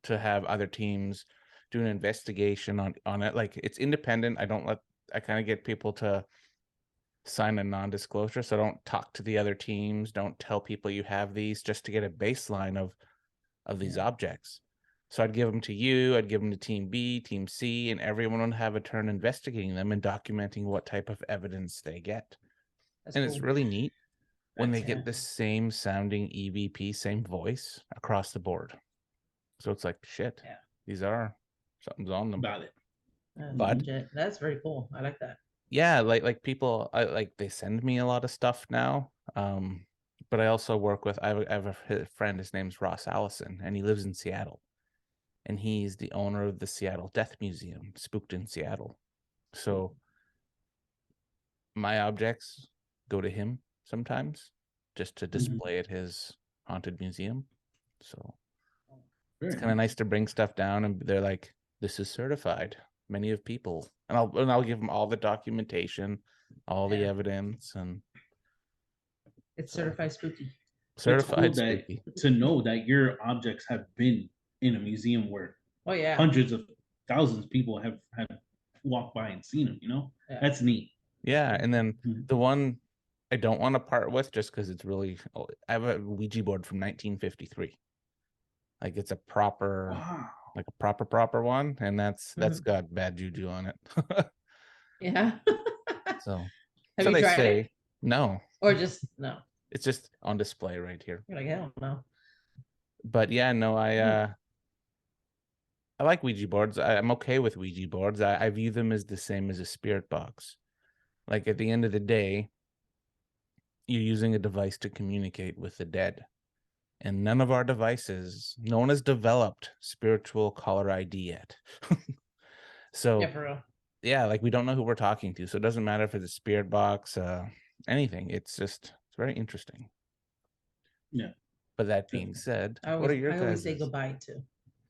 to have other teams do an investigation on it. Like it's independent. I kind of get people to sign a non-disclosure, so don't talk to the other teams, don't tell people you have these, just to get a baseline of these objects. So I'd give them to you, I'd give them to team B, team C, and everyone would have a turn investigating them and documenting what type of evidence they get. That's cool. It's really neat when they get the same sounding EVP, same voice across the board. So it's like, shit, something's on them. Got it. But that's very cool. I like that. Yeah, like people, they send me a lot of stuff now. But I also work with, I have a friend, his name's Ross Allison, and he lives in Seattle. And he's the owner of the Seattle Death Museum, Spooked in Seattle. So my objects go to him sometimes just to display at his haunted museum. So it's kind of nice to bring stuff down and they're like, this is certified. Many of people, and I'll give them all the documentation, all the evidence, and it's certified spooky. Certified spooky. To know that your objects have been in a museum where Oh yeah. hundreds of thousands of people have walked by and seen them. Yeah. That's neat. Yeah, and then Mhm. the one I don't want to part with just because it's really I have a Ouija board from 1953. Like it's a proper Wow. like a proper one, and that's Mhm. got bad juju on it. Yeah. So Have so you they tried say it? no. Or just no? It's just on display right here. You're like, hell no. But yeah, no, Hmm. I like Ouija boards. I'm okay with Ouija boards. I view them as the same as a spirit box. Like at the end of the day, you're using a device to communicate with the dead. And none of our devices, no one has developed spiritual caller ID yet. So Yeah, for real. yeah, like we don't know who we're talking to. So it doesn't matter if it's a spirit box, anything. It's very interesting. Yeah. But that being said, I what always are your I always say guys's? goodbye to.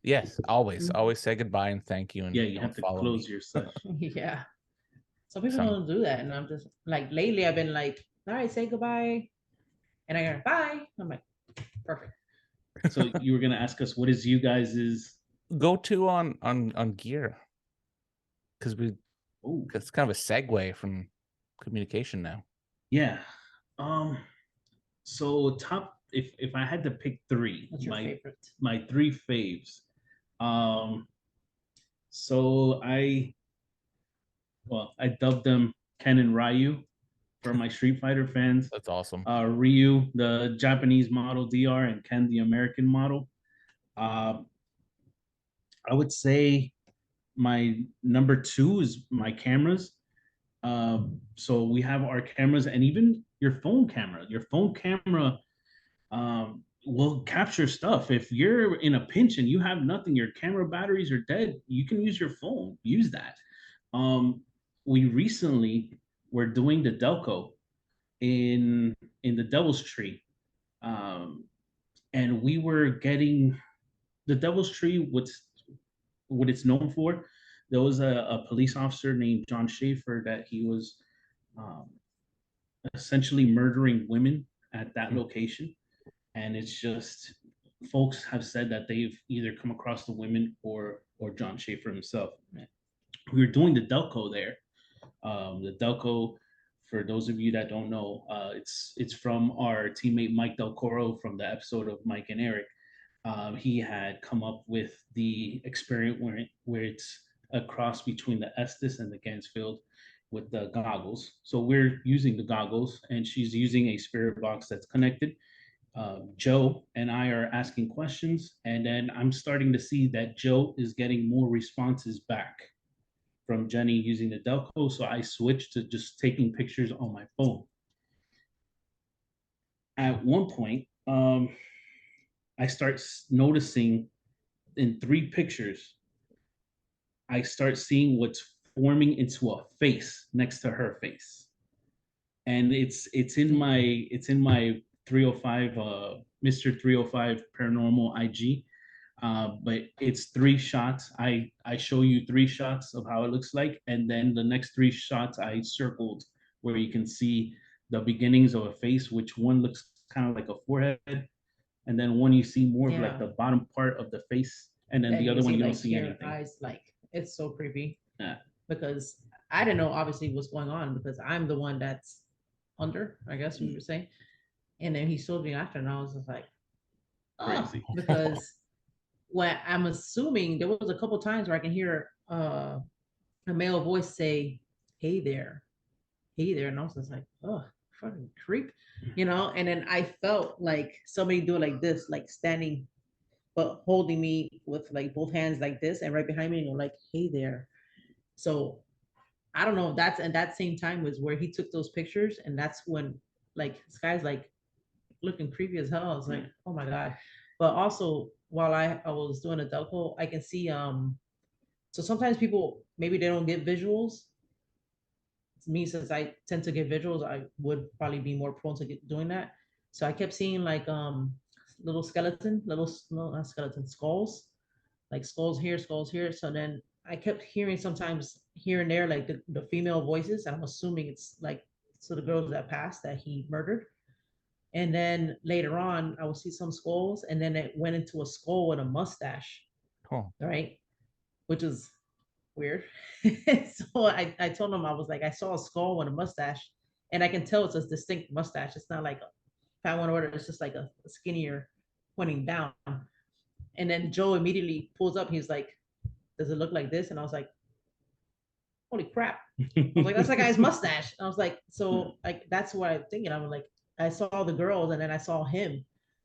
Yes, always, Mhm. always say goodbye and thank you and Yeah, you don't have to follow close me. your session. Yeah. Some people Some don't do that, and I'm just like lately I've been like, all right, say goodbye, and I go bye. I'm like, perfect. So you were gonna ask us what is you guys's? go to on gear because Oh, it's kind of a segue from communication now. yeah. Um. So top, if I had to pick three, What's your favorite? my three faves. Um. So I dubbed them Ken and Ryu for my Street Fighter fans. That's awesome. Ryu, the Japanese model DR, and Ken, the American model. Uh, I would say my number two is my cameras. So we have our cameras and even your phone camera. Your phone camera will capture stuff. If you're in a pinch and you have nothing, your camera batteries are dead, you can use your phone. Use that. Um, we recently were doing the Delco in the Devil's Tree, um, and we were getting the Devil's Tree. What it's known for? There was a police officer named John Schaefer that he was um, essentially murdering women at that Hmm. location, and it's just folks have said that they've either come across the women or John Schaefer himself. We were doing the Delco there. The Delco, for those of you that don't know, it's from our teammate Mike Del Coro from the episode of Mike and Eric. He had come up with the experiment where it's a cross between the Estes and the Gansfield with the goggles. So we're using the goggles, and she's using a spirit box that's connected. Joe and I are asking questions, and then I'm starting to see that Joe is getting more responses back from Jenny using the Delco. So I switched to just taking pictures on my phone. At one point, I start noticing in three pictures, I start seeing what's forming into a face next to her face, and it's in my 305 Mr. 305 Paranormal IG. But it's three shots. I show you three shots of how it looks like, and then the next three shots I circled where you can see the beginnings of a face, which one looks kind of like a forehead, and then one you see more of like Yeah. the bottom part of the face, and then And the you other can one see you don't like see here anything. eyes, like it's so creepy Yeah. because I didn't know obviously what's going on because I'm the one that's under, I guess we would say. And then he showed me after, and I was just like, oh, Crazy. because when I'm assuming there was a couple times where I can hear a male voice say, "Hey there, hey there," and I was just like, oh, fucking creep, And then I felt like somebody do it like this, like standing, but holding me with like both hands like this, and right behind me, and go like, "Hey there." So I don't know if that's and that same time was where he took those pictures, and that's when like this guy's like looking creepy as hell. I was like, oh my god. But also while I was doing a Delco, I can see so sometimes people maybe they don't get visuals. Me, since I tend to get visuals, I would probably be more prone to doing that. So I kept seeing like little skeleton, little no, not skeleton, skulls here, skulls here. So then I kept hearing sometimes here and there like the female voices, and I'm assuming it's like so the girls that passed that he murdered. And then later on, I will see some skulls, and then it went into a skull with a mustache, Cool. right? Which is weird. So I told him, I was like, I saw a skull with a mustache, and I can tell it's a distinct mustache. It's not like a fat one order, it's just like a skinnier pointing down. And then Joe immediately pulls up. He's like, does it look like this? And I was like, holy crap. I was like, that's that guy's mustache. And I was like, so like that's what I'm thinking. I was like, I saw the girls and then I saw him.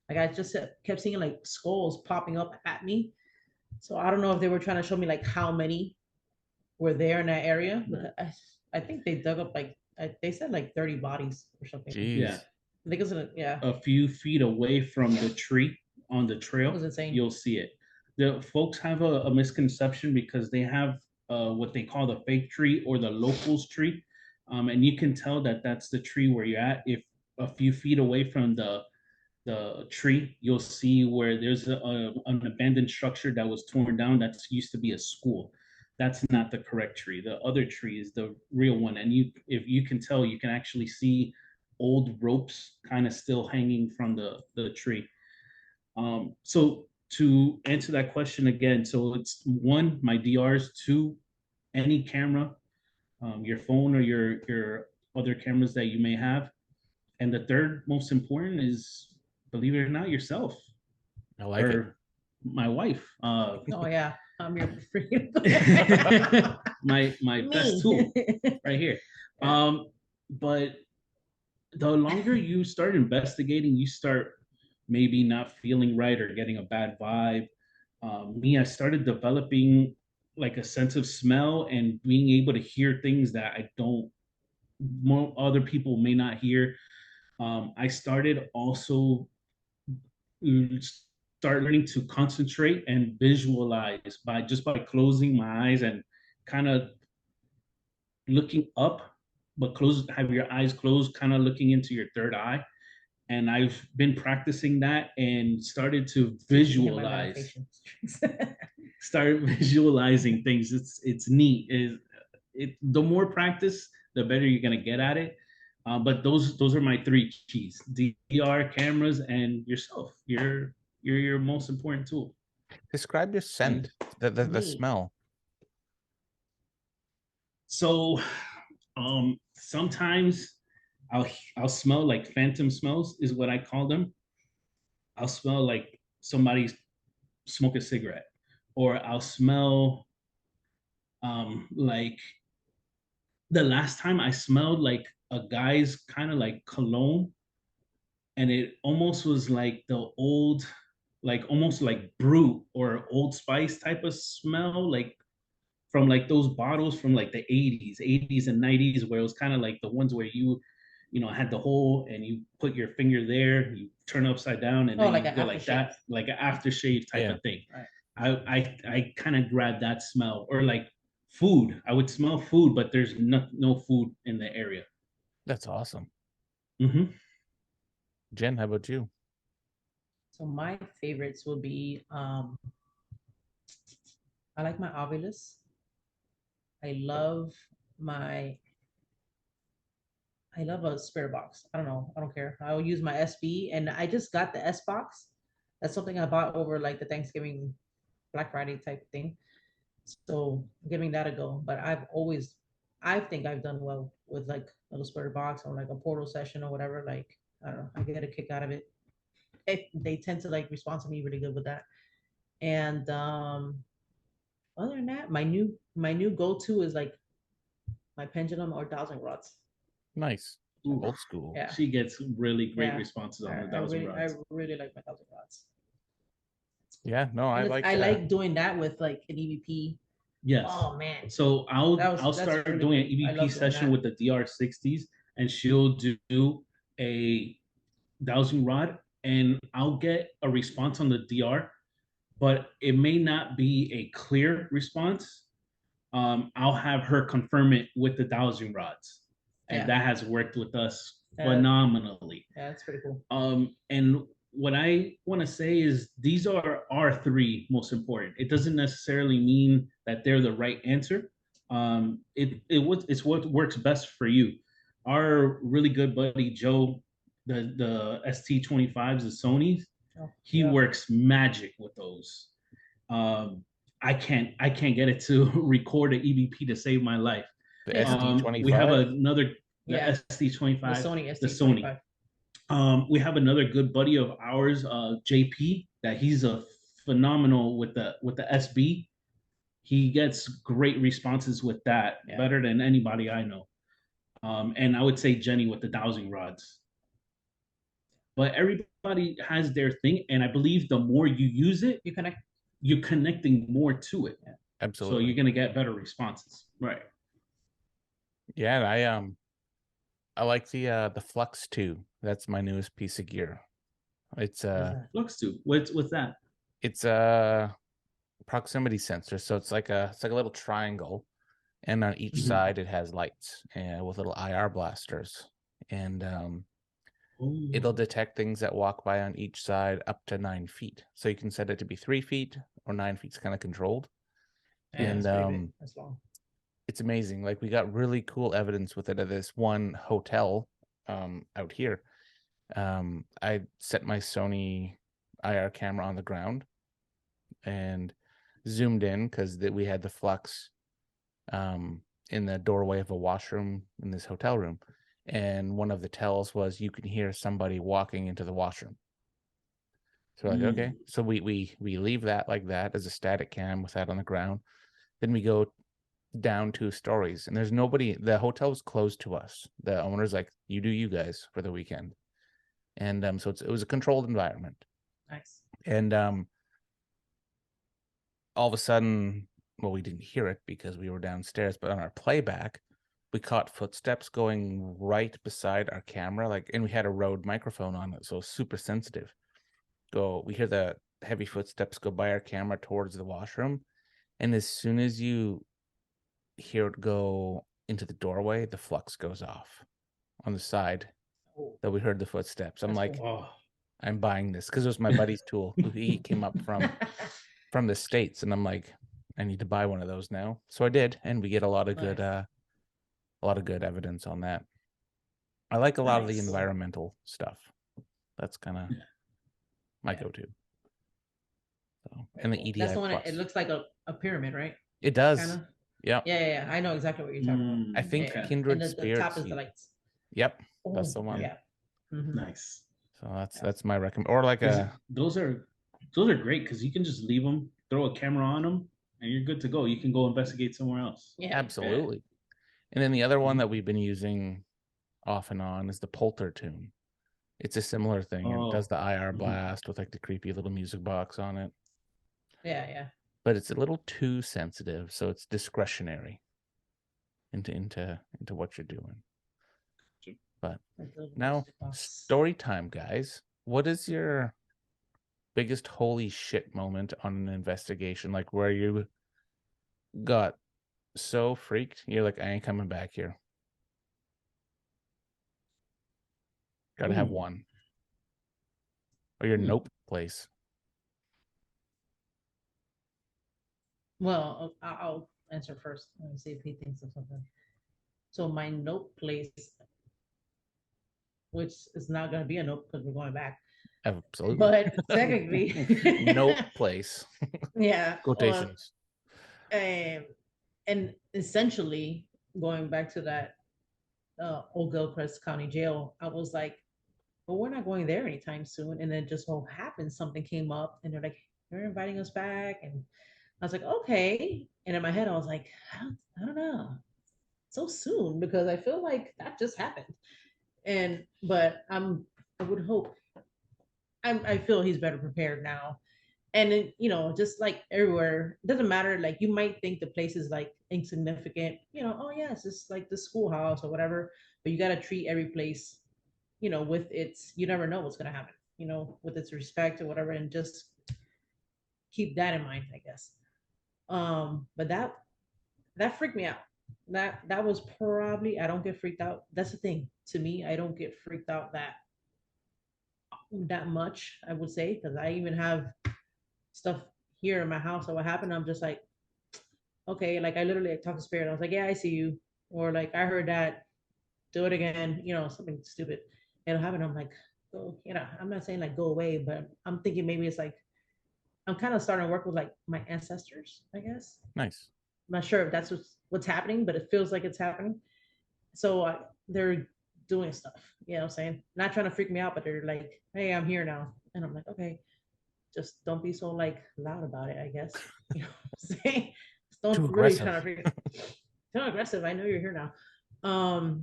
Like I just kept seeing like skulls popping up at me. So I don't know if they were trying to show me like how many were there in that area. But I think they dug up like they said like 30 bodies or something. Jeez. Yeah. I think it was yeah. A few feet away from the tree on the trail, It was insane. you'll see it. The folks have a misconception because they have what they call the fake tree or the locals tree, and you can tell that that's the tree where you're at. If a few feet away from the tree, you'll see where there's an abandoned structure that was torn down. That used to be a school. That's not the correct tree. The other tree is the real one, and if you can tell, you can actually see old ropes kind of still hanging from the tree. So to answer that question again, so it's one, my DRs, two, any camera, your phone or your other cameras that you may have, and the third most important is, believe it or not, yourself. I like it. My wife. Oh yeah, I'm your freaking my best tool right here. Yeah. But the longer you start investigating, you start maybe not feeling right or getting a bad vibe. Me, I started developing like a sense of smell and being able to hear things that I don't, other people may not hear. I started also start learning to concentrate and visualize by closing my eyes and kind of looking up, but have your eyes closed, kind of looking into your third eye. And I've been practicing that and started to visualize. Start visualizing things. It's neat. The more practice, the better you're gonna get at it. But those are my three keys: DVR, cameras, and yourself. You're your most important tool. Describe your scent, the smell. So, sometimes I'll smell like phantom smells, is what I call them. I'll smell like somebody smoke a cigarette, or I'll smell like the last time I smelled like a guy's kind of like cologne, and it almost was like the old, like almost like Brut or Old Spice type of smell, like from like those bottles from like the 80s and 90s, where it was kind of like the ones where you know, had the hole and you put your finger there, you turn it upside down, and then like you go like that, like an aftershave type of thing. Right. I kind of grabbed that smell, or like food. I would smell food, but there's no food in the area. That's awesome. Mm-hmm. Jen, how about you? So my favorites would be I like my Ovilus. I love a spirit box. I don't know. I don't care. I'll use my SB, and I just got the S box. That's something I bought over like the Thanksgiving Black Friday type thing. So giving that a go. But I think I've done well with like a little spirit box or like a portal session or whatever. Like, I don't know. I get a kick out of it. They tend to like respond to me really good with that. And other than that, my new go-to is like my pendulum or dowsing rods. Nice. Ooh. Old school. Yeah. She gets really great responses on the dowsing rods. I really like my dowsing rods. Yeah, no, I like doing that with like an EVP. Yes. Oh man. So I'll start really doing an EVP session with the DR60s, and she'll do a dowsing rod, and I'll get a response on the DR, but it may not be a clear response. I'll have her confirm it with the dowsing rods, and that has worked with us phenomenally. Yeah, that's pretty cool. And what I want to say is these are our three most important. It doesn't necessarily mean that they're the right answer. It's what works best for you. Our really good buddy Joe, the ST25s, the Sonys. Oh, He yeah. works magic with those. I can't get it to record an EVP to save my life. The Yeah. We have SD25. another the Yeah. ST25, The Sony the ST25. Sony. We have another good buddy of ours, JP, that he's a phenomenal with the SB. He gets great responses with that, Yeah. better than anybody I know. And I would say Jenny with the dowsing rods. But everybody has their thing, and I believe the more you use it, You connect. you're connecting more to it. Yeah. So Absolutely. you're gonna get better responses. Right. Yeah, and I like the Flux 2. That's my newest piece of gear. It's What is that? Flux too. What's that? it's a proximity sensor, so it's like a little triangle, and on each Mhm. side it has lights and with little IR blasters, and Ooh. it'll detect things that walk by on each side up to 9 feet. So you can set it to be 3 feet or 9 feet. It's kind of controlled, Yeah, and that's pretty big. That's long. it's amazing. Like we got really cool evidence with it at this one hotel out here. I set my Sony IR camera on the ground and zoomed in because we had the Flux in the doorway of a washroom in this hotel room, and one of the tells was you can hear somebody walking into the washroom. So like, okay, so we leave that like that as a static cam with that on the ground. Then we go down 2 stories, and there's nobody. The hotel was closed to us. The owner's like, you do you guys for the weekend. And so it was a controlled environment. Nice. And all of a sudden, well, we didn't hear it because we were downstairs, but on our playback, we caught footsteps going right beside our camera, like, and we had a Rode microphone on it, so super sensitive. We hear the heavy footsteps go by our camera towards the washroom, and as soon as you hear it go into the doorway, the Flux goes off on the side Oh, that we heard the footsteps. I'm that's like, cool. Oh. I'm buying this because it was my buddy's tool. He came up from the States, and I'm like, I need to buy one of those now. So I did, and we get a lot of good evidence on that. I like a lot of the Nice. environmental stuff. That's kind of my Yeah. go-to. So, and the EDI That's the one. Plus. It looks like a pyramid, right? It does. Kind of. Yeah. Yeah. I know exactly what you're talking about. I think Yeah. Kindred And the Spirits. top is the lights. Yep, Oh, that's the one. Yeah. Mhm. Nice. So that's my recommend. Or like a Those are great because you can just leave them, throw a camera on them, and you're good to go. You can go investigate somewhere else. Yeah. absolutely. And then the other one that we've been using off and on is the Polter Tune. It's a similar thing. It does the IR blast with like the creepy little music box on it. Yeah. But it's a little too sensitive, so it's discretionary into what you're doing. But now, story time, guys. What is your biggest holy shit moment on an investigation? Like where you got so freaked, you're like, I ain't coming back here. Gotta have one. Or your nope place. Well, I'll answer first. Let me see if he thinks of something. So my note place, which is not going to be a note because we're going back. Absolutely. But technically, nope place. Yeah. Quotations. And essentially, going back to that Old Gilchrist County Jail, I was like, well, we're not going there anytime soon. And then just so happened something came up, and they're like, they're inviting us back, and I was like, okay. And in my head, I was like, I don't know, so soon, because I feel like that just happened. But I would hope. I feel he's better prepared now. And then, just like everywhere, it doesn't matter. Like you might think the place is like insignificant, oh yeah, it's just like the schoolhouse or whatever. But you got to treat every place, with its. You never know what's gonna happen, with its respect or whatever, and just keep that in mind, I guess. But that freaked me out. That was probably, I don't get freaked out. That's the thing. To me, I don't get freaked out that much, I would say, because I even have stuff here in my house. So what happened, I'm just like, okay, like I literally talked to spirit. I was like, yeah, I see you. Or like, I heard that, do it again, something stupid. it'll happen. I'm like, go, I'm not saying like go away, but I'm thinking maybe it's like I'm kind of starting to work with like my ancestors, I guess. Nice. I'm not sure if that's what's happening, but it feels like it's happening. So they're doing stuff, what I'm saying? Not trying to freak me out, but they're like, hey, I'm here now. And I'm like, okay, just don't be so like loud about it, I guess. You know what I'm saying? Just Too don't really try aggressive. to freak. Too aggressive. I know you're here now.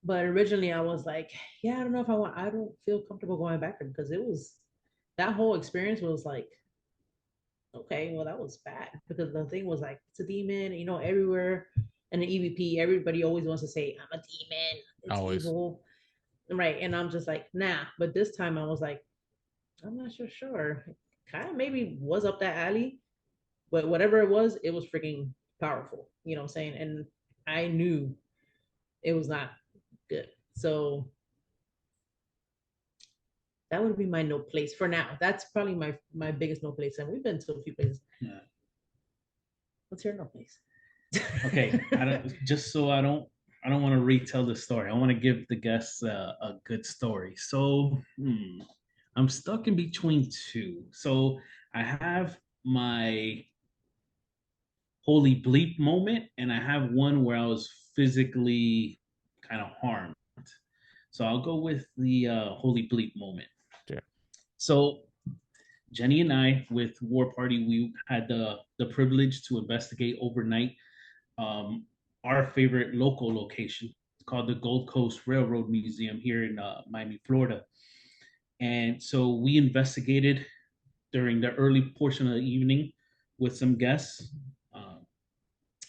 But originally I was like, yeah, I don't know if I don't feel comfortable going back there because it was that whole experience was like, okay, well, that was bad because the thing was like, it's a demon, everywhere. And the EVP, everybody always wants to say, I'm a demon, it's Always. evil. Right. And I'm just like, nah. But this time I was like, I'm not sure. Kind of maybe was up that alley, but whatever it was freaking powerful. You know what I'm saying? And I knew it was not good. So that would be my no place for now. That's probably my biggest no place. And we've been to a few places. Yeah. What's your no place? Okay. I don't just so I don't want to retell the story. I want to give the guests a good story. So I'm stuck in between two. So I have my holy bleep moment, and I have one where I was physically kind of harmed. So I'll go with the holy bleep moment. Yeah. So Jenny and I, with War Party, we had the privilege to investigate overnight um, our favorite local location. It's called the Gold Coast Railroad Museum here in Miami, Florida. And so we investigated during the early portion of the evening with some guests,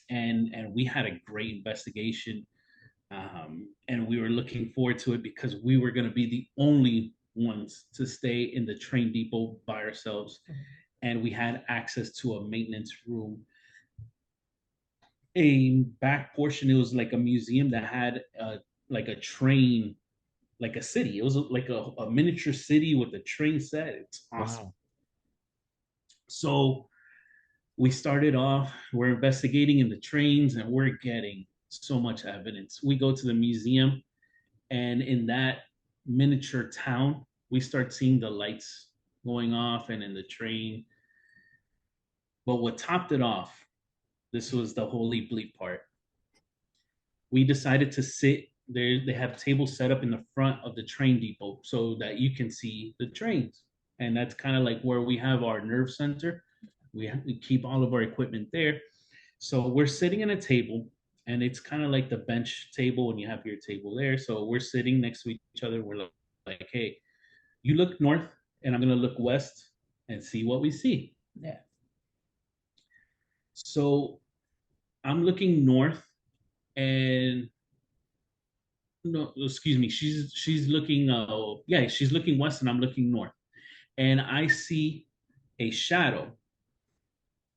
and we had a great investigation. And we were looking forward to it because we were going to be the only ones to stay in the train depot by ourselves, and we had access to a maintenance room. A back portion, it was like a museum that had like a train, like a city. It was like a miniature city with a train set. It's awesome. Wow. So we started off, we're investigating in the trains, and we're getting so much evidence. We go to the museum, and in that miniature town, we start seeing the lights going off and in the train. But what topped it off, this was the holy bleep part. We decided to sit there. They have tables set up in the front of the train depot so that you can see the trains. And that's kind of like where we have our nerve center. We keep all of our equipment there. So we're sitting at a table, and it's kind of like the bench table, and you have your table there. So we're sitting next to each other. We're like, hey, you look north, and I'm going to look west and see what we see. Yeah. So I'm looking north, and no, excuse me, she's looking yeah, she's looking west and I'm looking north. And I see a shadow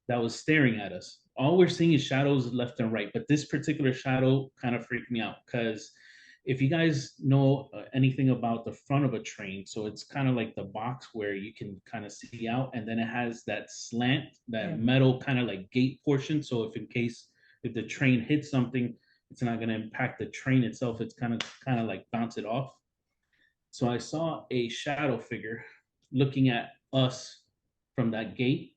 that was staring at us. All we're seeing is shadows left and right, but this particular shadow kind of freaked me out because if you guys know anything about the front of a train, so it's kind of like the box where you can kind of see out, and then it has that slant, that metal kind of like gate portion. So if the train hits something, it's not going to impact the train itself. It's kind of like bounce it off. So I saw a shadow figure looking at us from that gate,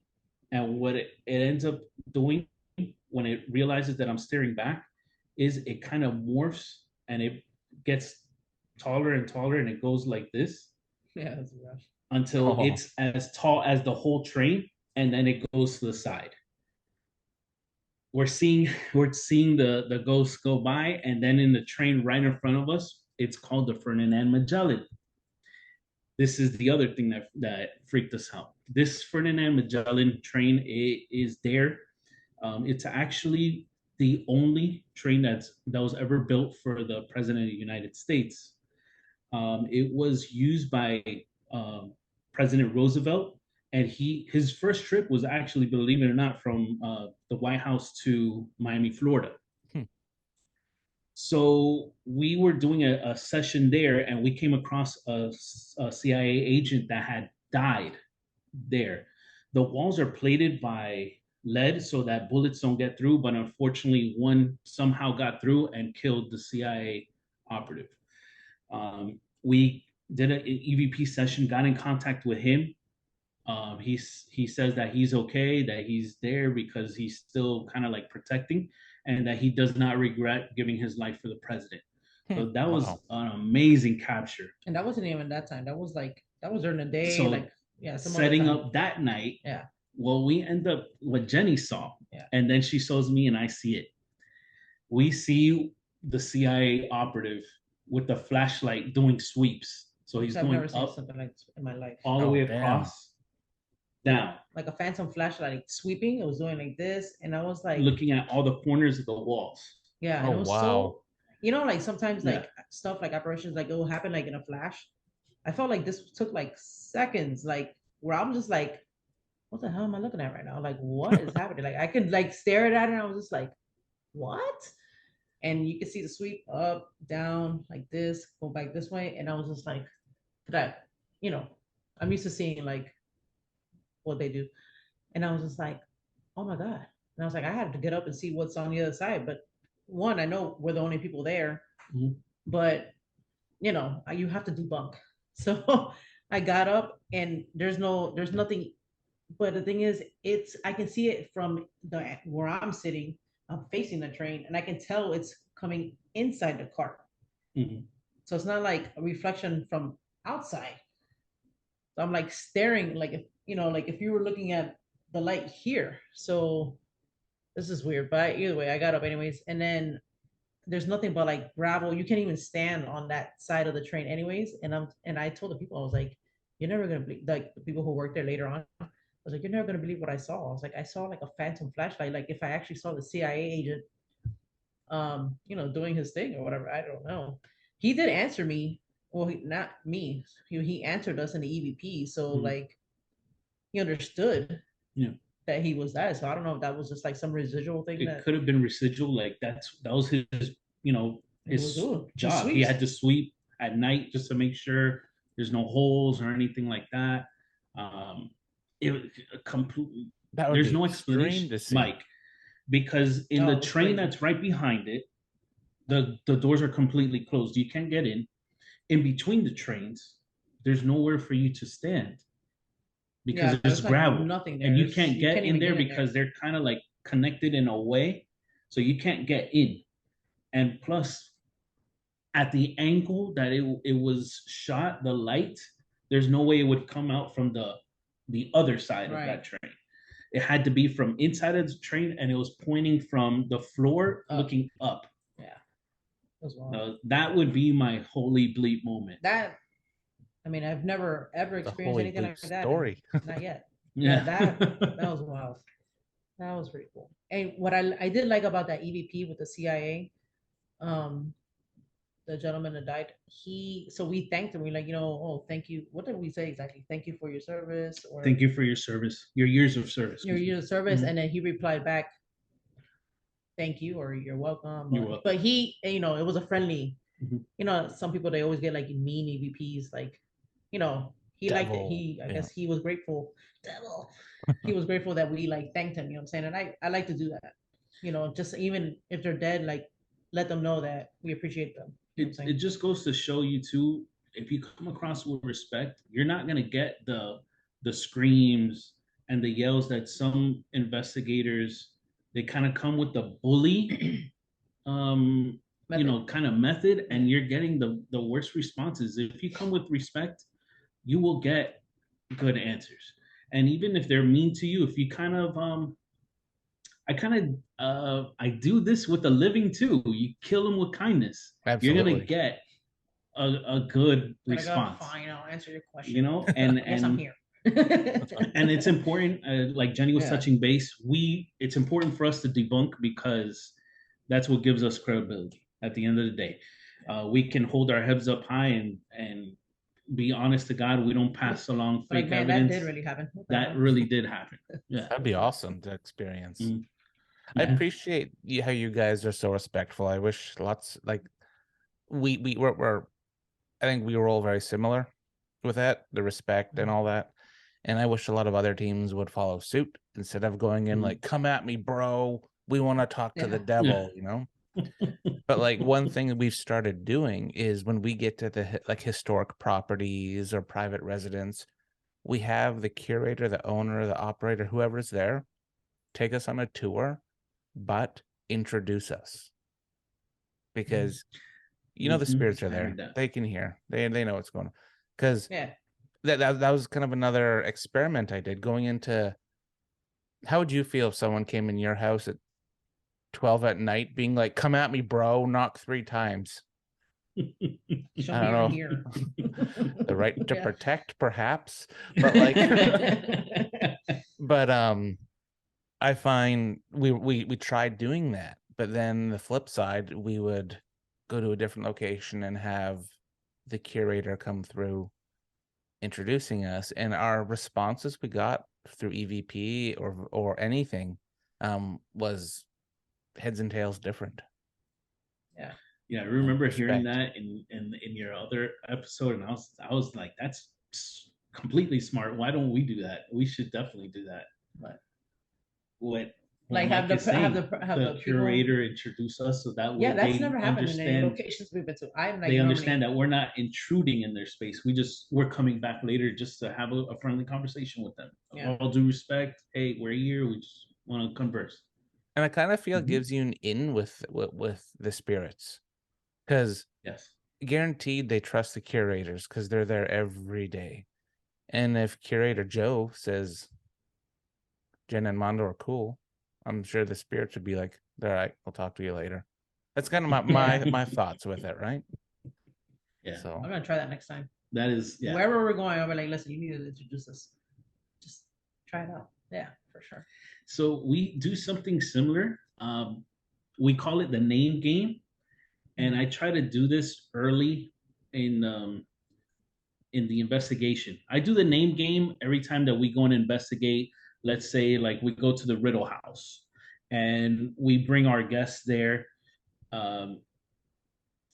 and what it ends up doing when it realizes that I'm staring back is it kind of morphs and it gets taller and taller, and it goes like this. Yeah, that's rough. Until it's as tall as the whole train, and then it goes to the side. We're seeing the ghosts go by, and then in the train right in front of us, it's called the Ferdinand Magellan. This is the other thing that freaked us out. This Ferdinand Magellan train is there. It's actually the only train that was ever built for the President of the United States. It was used by President Roosevelt, and his first trip was actually, believe it or not, from the White House to Miami, Florida. So we were doing a session there, and we came across a CIA agent that had died there. The walls are plated by lead so that bullets don't get through, but unfortunately, one somehow got through and killed the CIA operative. We did an EVP session, got in contact with him. He says that he's okay, that he's there because he's still kind of like protecting, and that he does not regret giving his life for the president. So that was Wow. an amazing capture. And that wasn't even that time. That was during the day. So like yeah, some other setting time. up that night, Yeah. well, we end up what Jenny saw, Yeah. and then she shows me, and I see it. We see the CIA operative with the flashlight doing sweeps. So he's I've going never seen up something like this in my life. all the Oh, way damn. across, down, Like a phantom flashlight, like sweeping. It was doing like this, and I was like, looking at all the corners of the walls. yeah, and Oh, it was wow. so, like sometimes Yeah. like stuff like apparitions, like it will happen like in a flash. I felt like this took like seconds, like where I'm just like, what the hell am I looking at right now? Like, what is happening? Like I could like stare at it, and I was just like, what? And you can see the sweep up, down, like this, go back this way, and I was just like, that, I'm used to seeing like what they do, and I was just like, oh my god. And I was like, I had to get up and see what's on the other side. But one, I know we're the only people there, Mhm. but you have to debunk. So I got up and there's nothing. But the thing is, I can see it from where I'm sitting. I'm facing the train, and I can tell it's coming inside the car. Mhm. So it's not like a reflection from outside. So I'm like staring, like if you were looking at the light here. So this is weird, but either way, I got up anyways, and then there's nothing but like gravel. You can't even stand on that side of the train, anyways. And I told the people, I was like, "You're never gonna believe." Like the people who worked there later on, I was like, "You're never gonna believe what I saw." I was like, "I saw like a phantom flashlight. Like if I actually saw the CIA agent, doing his thing or whatever. I don't know." He did answer me. Well, not me. He answered us in the EVP, so Mhm. like he understood Yeah. that he was that. So I don't know if that was just like some residual thing It that could have been residual. Like that was his, he was his doing. job. He had to sweep at night just to make sure there's no holes or anything like that. It was completely. That would There's be no extreme explanation, to see. Mike, because in Oh, the it was train crazy. that's right behind it, the doors are completely closed. You can't get in. In between the trains, there's nowhere for you to stand because Yeah, there's there's like gravel, nothing there. and you There's, can't you get can't in even there get in because there. they're kind of like connected in a way, so you can't get in. And plus, at the angle that it was shot, the light, there's no way it would come out from the other side of Right. that train. It had to be from inside of the train, and it was pointing from the floor, Up. looking up. Yeah. It was wild. That would be my holy bleep moment. I mean, I've never ever It's a experienced holy anything bleep like that. story. Not yet. Yeah. That was wild. That was pretty cool. And what I did like about that EVP with the CIA, um, the gentleman that died, so we thanked him. We like, oh, thank you. What did we say exactly? Thank you for your service, or Thank you for your service, your years of service. your years of service. Mhm. And then he replied back, thank you, or you're welcome. You're welcome. But he, it was a friendly, Mhm. some people, they always get like mean EVPs, like, he liked it. Devil, I yeah. guess he was grateful. Devil. He was grateful that we like thanked him, what I'm saying? And I like to do that. Just even if they're dead, like let them know that we appreciate them. It just goes to show you too, if you come across with respect, you're not gonna get the screams and the yells that some investigators, they kind of come with the bully kind of method, and you're getting the worst responses. If you come with respect, you will get good answers. And even if they're mean to you, if you kind of I do this with the living too. You kill them with kindness. You're Absolutely. gonna get a good response. Fine, I'll answer your question. And yes, I'm here. and it's important. Like Jenny was Yeah. touching base. It's important for us to debunk because that's what gives us credibility. At the end of the day, we can hold our heads up high and be honest to God. We don't pass along fake Like, man, evidence. that did really happen. That really did happen. Yeah, That'd be awesome to experience. Mhm. I Yeah. appreciate how you guys are so respectful. I wish lots like we're I think we were all very similar with that, the respect and all that. And I wish a lot of other teams would follow suit instead of going in Mhm. like, come at me, bro. We want to talk to the Yeah. devil, But like one thing that we've started doing is when we get to the like historic properties or private residence, we have the curator, the owner, the operator, whoever's there, take us on a tour, but introduce us. Because you know the spirits are there. They can hear. They know what's going on. Because Yeah. that was kind of another experiment I did going into. How would you feel if someone came in your house at 12 at night being like, come at me, bro, knock 3 times? Show I me don't you're know. here. The right to Yeah. protect, perhaps. But like but I find we tried doing that, but then the flip side, we would go to a different location and have the curator come through introducing us, and our responses we got through EVP or anything was heads and tails different. Yeah. Yeah, I remember hearing Respect. that in your other episode, and I was like, that's completely smart. Why don't we do that? We should definitely do that. But What like Mike is saying, the people. curator introduce us so that way Yeah, that's they never happened in any understand. locations we've been to. I'm like They normally, understand that we're not intruding in their space. We're coming back later just to have a friendly conversation with them. Yeah. All due respect, hey, we're here. We just want to converse. And I kind of feel it Mhm. gives you an in with the spirits, because Yes, guaranteed they trust the curators because they're there every day. And if curator Joe says Jen and Mondo are cool, I'm sure the spirits would be like, all right, we'll talk to you later. That's kind of my thoughts with it, right? yeah. So I'm gonna try that next time. That is, yeah. Wherever we're going, I'll be like, listen, you need to introduce us. Just try it out. Yeah, for sure. So we do something similar. We call it the name game, and I try to do this early in the investigation. I do the name game every time that we go and investigate. Let's say like we go to the Riddle House, and we bring our guests there. Um,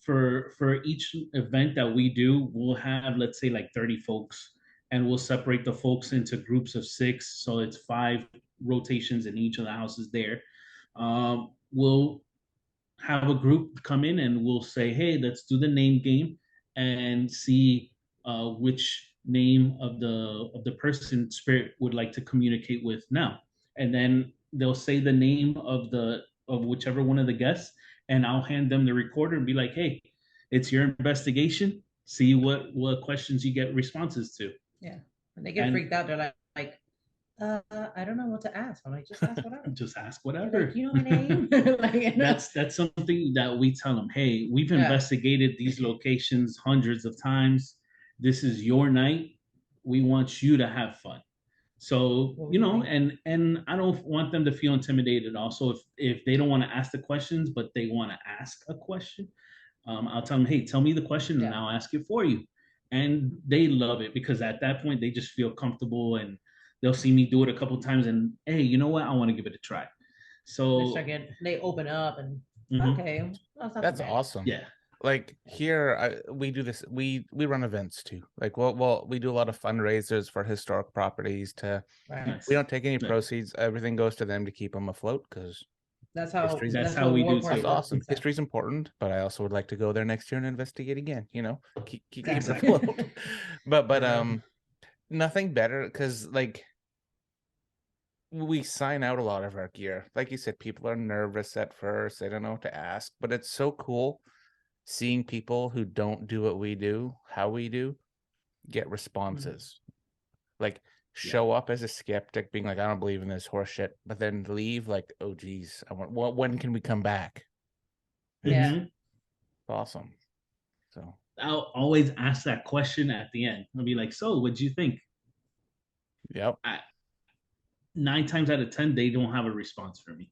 for each event that we do, we'll have, let's say, like 30 folks, and we'll separate the folks into groups of 6, so it's 5 rotations in each of the houses there. We'll have a group come in and we'll say, hey, let's do the name game and see which name of the person spirit would like to communicate with now. And then they'll say the name of whichever one of the guests, and I'll hand them the recorder and be like, hey, it's your investigation. See what questions you get responses to. Yeah. When they get freaked out, they're like, I don't know what to ask. I'm like, just ask whatever. Just ask whatever. Like, you know my name. Like, that's something that we tell them. Hey, we've investigated these locations hundreds of times. This is your night. We want you to have fun. So and I don't want them to feel intimidated. Also, if they don't want to ask the questions, but they want to ask a question, I'll tell them, hey, tell me the question, and I'll ask it for you. And they love it because at that point they just feel comfortable, and they'll see me do it a couple times, and hey, you know what? I want to give it a try. So they open up and okay, that's awesome. Yeah. Like here, we do this. We run events too. Like, well, we do a lot of fundraisers for historic properties. We don't take any proceeds. Everything goes to them to keep them afloat because that's how we do. That's awesome. History's important, but I also would like to go there next year and investigate again. Keep it afloat. But nothing better because like we sign out a lot of our gear. Like you said, people are nervous at first. They don't know what to ask, but it's so cool seeing people who don't do what we do, how we do, get responses. Like show up as a skeptic, being like, I don't believe in this horse shit, but then leave like, oh geez, when can we come back? Yeah. Awesome. So I'll always ask that question at the end. I'll be like, so what'd you think? Yep. 9 times out of 10, they don't have a response for me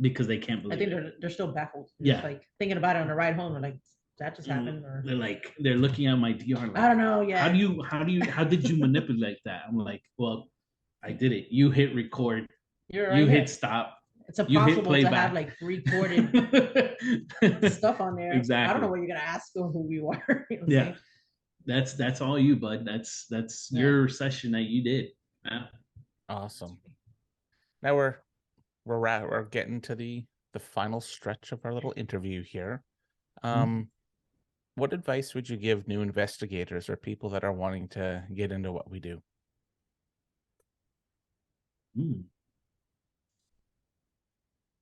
because they can't believe. I think they're still baffled. Yeah. Just like thinking about it on the ride home. They're like, that just happened. Or they're looking at my DR. Like, I don't know. Yeah. How did you manipulate that? I'm like, well, I did it. You hit record. You hit stop. It's impossible to have like recorded stuff on there. Exactly. I don't know what you're gonna ask or who we were. Yeah. That's all you, bud. That's your session that you did. Yeah. Awesome. Now we're getting to the final stretch of our little interview here. What advice would you give new investigators or people that are wanting to get into what we do?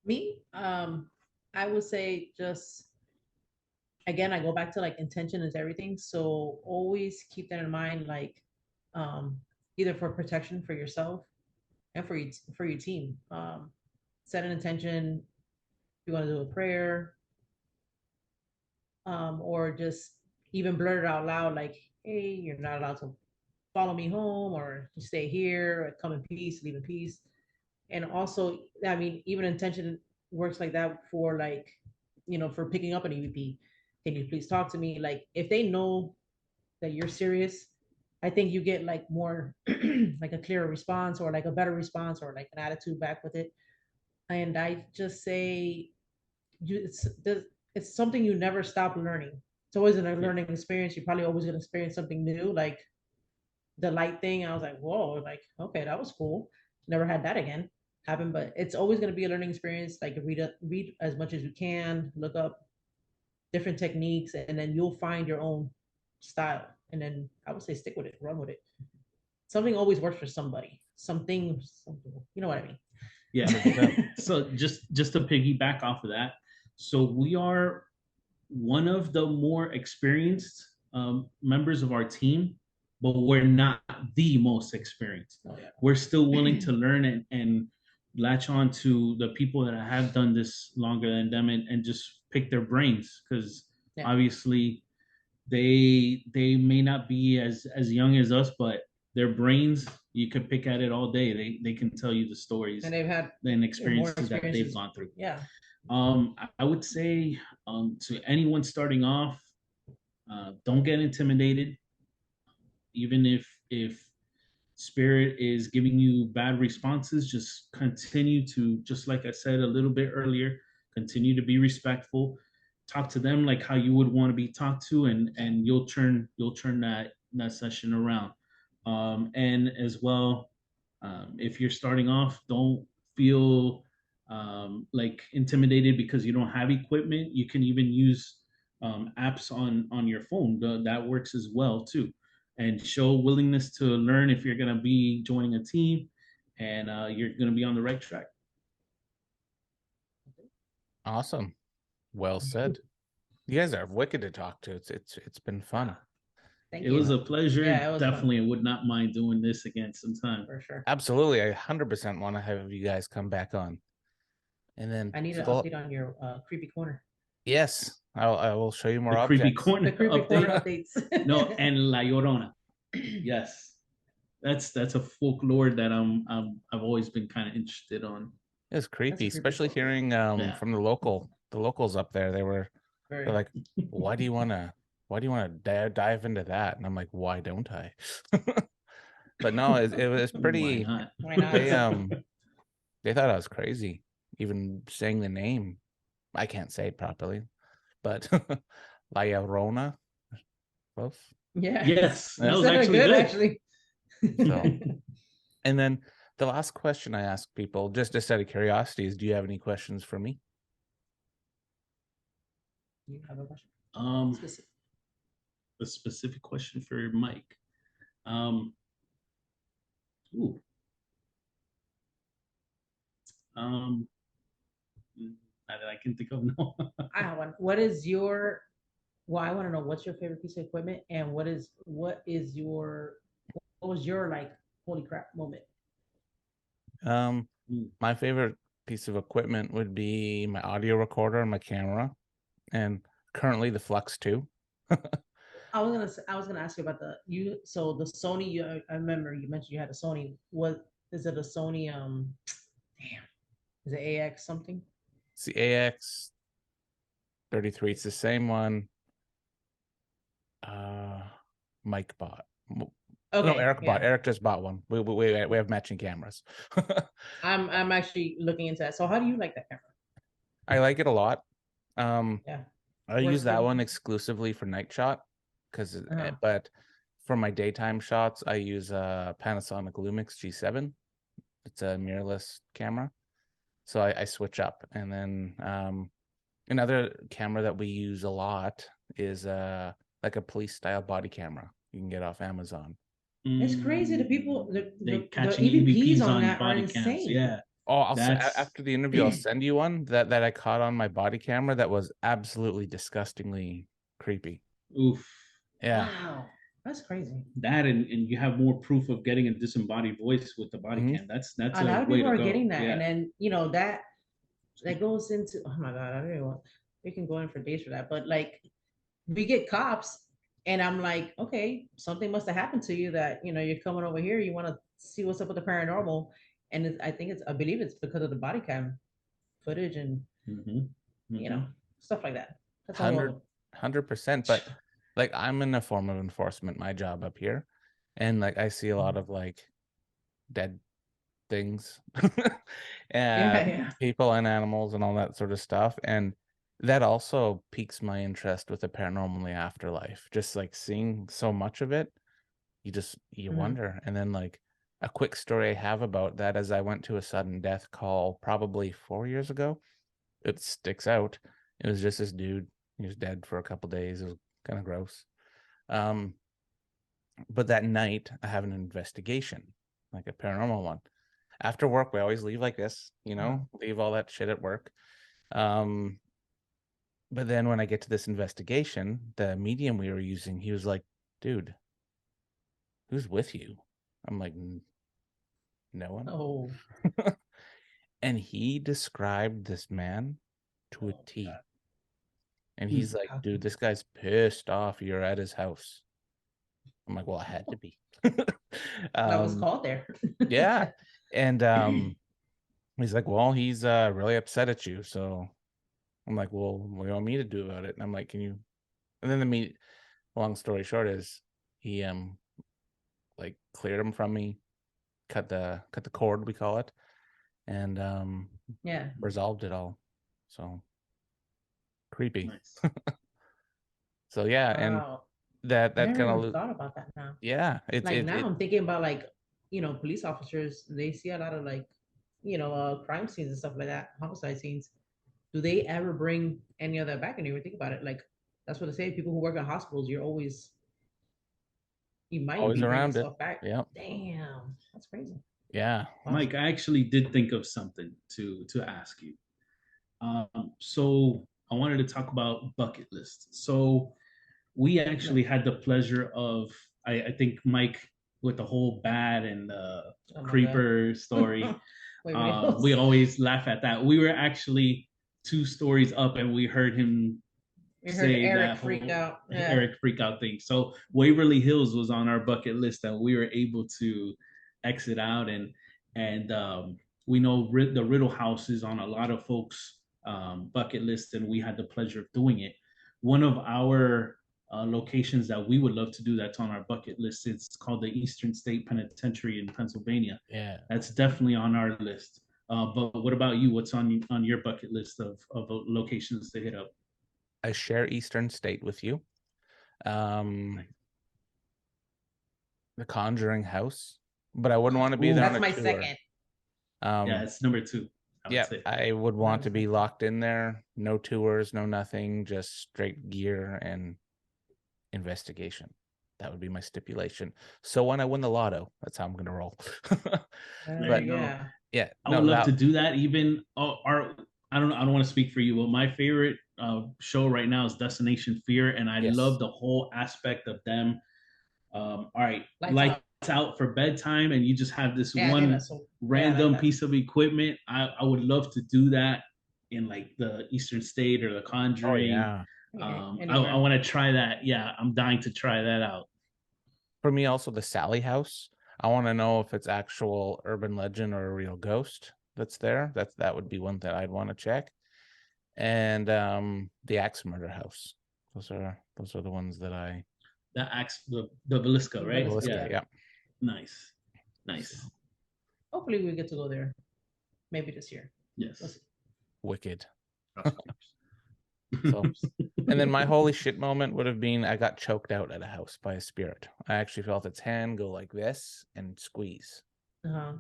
Me, I would say just again, I go back to like intention is everything. So always keep that in mind, like either for protection for yourself and for your team. Set an intention. If you want to do a prayer, or just even blurt it out loud, like, "Hey, you're not allowed to follow me home, or you stay here, or come in peace, leave in peace." And also, I mean, even intention works like that for like, for picking up an EVP. Can you please talk to me? Like, if they know that you're serious, I think you get like more like a clearer response, or like a better response, or like an attitude back with it. And I just say, it's something you never stop learning. It's always a learning experience. You're probably always gonna experience something new. Like the light thing, I was like, whoa, like, okay, that was cool. Never had that again happen, but it's always going to be a learning experience. Like read as much as you can, look up different techniques, and then you'll find your own style. And then I would say stick with it, run with it. Something always works for somebody. Something, you know what I mean? Yeah. So just to piggyback off of that, so we are one of the more experienced members of our team, but we're not the most experienced. Oh, yeah. We're still willing to learn and latch on to the people that have done this longer than them and just pick their brains, because obviously they may not be as young as us, but their brains, you could pick at it all day. They can tell you the stories And they've had and experiences that they've gone through. Yeah. I would say to anyone starting off, don't get intimidated. Even if spirit is giving you bad responses, just continue to, just like I said a little bit earlier, continue to be respectful. Talk to them like how you would want to be talked to, and you'll turn that session around. And as well, if you're starting off, don't feel like intimidated because you don't have equipment. You can even use apps on your phone. That works as well too. And show willingness to learn if you're going to be joining a team, and you're going to be on the right track. Awesome. Well said. You guys are wicked to talk to. It's been fun. Thank It you. was a pleasure. Yeah, it was Definitely, fun. I would not mind doing this again sometime. For sure. Absolutely. I 100% want to have you guys come back on. And then I need an update on your creepy corner. Yes, I will show you more The objects. creepy corner, The creepy corner updates. No, and La Llorona. Yes, that's a folklore that I've always been kind of interested on. It's creepy, creepy especially folklore. hearing from the locals up there. They're like, why do you want to dive into that? And I'm like, why don't I? But no, it was pretty. Why not? They thought I was crazy, even saying the name. I can't say it properly, but La Llorona, close. Yeah. Yes, that was good. actually. So, and then the last question I ask people, just out of curiosity, is: do you have any questions for me? You have a question? A specific question for Mike. Ooh. That I can think of no. I have one. What is your? Well, I want to know what's your favorite piece of equipment, and what was your like holy crap moment? My favorite piece of equipment would be my audio recorder and my camera, and currently the Flux 2. I was gonna ask you about the Sony. I remember you mentioned you had a Sony. What is it? A Sony? Damn, is it AX something? It's the AX 33. It's the same one. Mike bought. Okay, no, Eric bought. Eric just bought one. We have matching cameras. I'm actually looking into that. So how do you like that camera? I like it a lot. Yeah. I use that one exclusively for night shot, but for my daytime shots, I use a Panasonic Lumix G7. It's a mirrorless camera, so I switch up, and then Another camera that we use a lot is like a police style body camera you can get off Amazon. It's crazy. The people, They the catching EVPs EVPs on on that are body cams. insane. Yeah, Oh, that's after the interview, I'll send you one that I caught on my body camera that was absolutely disgustingly creepy. oof. Yeah. Wow, that's crazy. That and you have more proof of getting a disembodied voice with the body Mhm. cam. That's A a lot of way people to are go. getting that, Yeah. and then that goes into, oh my god, I don't even want. We can go in for days for that, but like we get cops, and I'm like, okay, something must have happened to you that you're coming over here. You want to see what's up with the paranormal, and I believe it's because of the body cam footage and Mm-hmm. you Mm-hmm. know stuff like that. That's a whole 100%. But like I'm in a form of enforcement, my job up here. And like I see a lot of like dead things, yeah, yeah. people and animals and all that sort of stuff. And that also piques my interest with the paranormal in the afterlife. Just like seeing so much of it, you Mhm. wonder. And then like a quick story I have about that is I went to a sudden death call probably 4 years ago. It sticks out. It was just this dude. He was dead for a couple days. It was kind of gross. Um, but that night I have an investigation, like a paranormal one. After work, we always leave like this, leave all that shit at work. Um, but then when I get to this investigation, the medium we were using, he was like, dude, who's with you? I'm like, no one. Oh, And he described this man to a oh my T. god. And he's like, How dude, this guy's pissed off you're at his house. I'm like, well, I had to be. that was um, called there. yeah. And he's like, well, he's really upset at you. So I'm like, well, what do you want me to do about it? And I'm like, can you? And then long story short is he like cleared him from me, cut the cord, we call it, and Yeah. resolved it all. So creepy. Nice. So yeah, and Wow. I that never kind even of thought about that now. yeah, Like now I'm thinking about like, police officers, they see a lot of like, crime scenes and stuff like that, homicide scenes. Do they ever bring any of that back? And you ever think about it? Like that's what they say. People who work in hospitals, you might always be bringing around it. stuff back. Yeah, Damn, that's crazy. yeah. Wow. Mike, I actually did think of something to ask you. So I wanted to talk about bucket lists. So we actually had the pleasure of, I think Mike with the whole bat and Oh my god. creeper story. Waverly We Hills. always laugh at that. We were actually 2 stories up, and we heard him We heard say Eric that freak whole out. Yeah. Eric freak out thing. So Waverly Hills was on our bucket list, and we were able to exit out, and we know the Riddle House is on a lot of folks' bucket list, and we had the pleasure of doing it. One of our locations that we would love to do that's on our bucket list, it's called the Eastern State Penitentiary in Pennsylvania. Yeah. That's definitely on our list. But what about you? What's on your bucket list of locations to hit up? I share Eastern State with you. The Conjuring House, but I wouldn't want to be Ooh, there on That's a my tour. second. yeah, it's number 2, I would Yeah, say. I would want to be 100%. locked in there, no tours, no nothing, just straight gear and investigation. That would be my stipulation. So when I win the lotto, that's how I'm gonna roll. There But you go. Yeah. yeah, I would no, love to that do that. Even our, I don't want to speak for you, but my favorite show right now is Destination Fear, and I love yes. the whole aspect of them. All right, Lights lights out. out for bedtime, and you just have this Yeah, I think one that's so. Yeah, I like random that. piece of equipment. I would love to do that in like the Eastern State or the Oh Conjuring. yeah. I Anywhere. want to try that. Yeah, I'm dying to try that out. For me, also the Sally House. I want to know if it's actual urban legend or a real ghost that's there. That would be one that I'd want to check. And the Axe Murder House. Those are the ones that I The Velisca, right? Velisca, Yeah, Velisca, yeah. yeah. nice, So nice. Hopefully we get to go there. Maybe this year. Yes. We'll see. wicked. Cross So fingers. and then my holy shit moment would have been I got choked out at a house by a spirit. I actually felt its hand go like this and squeeze. Uh-huh.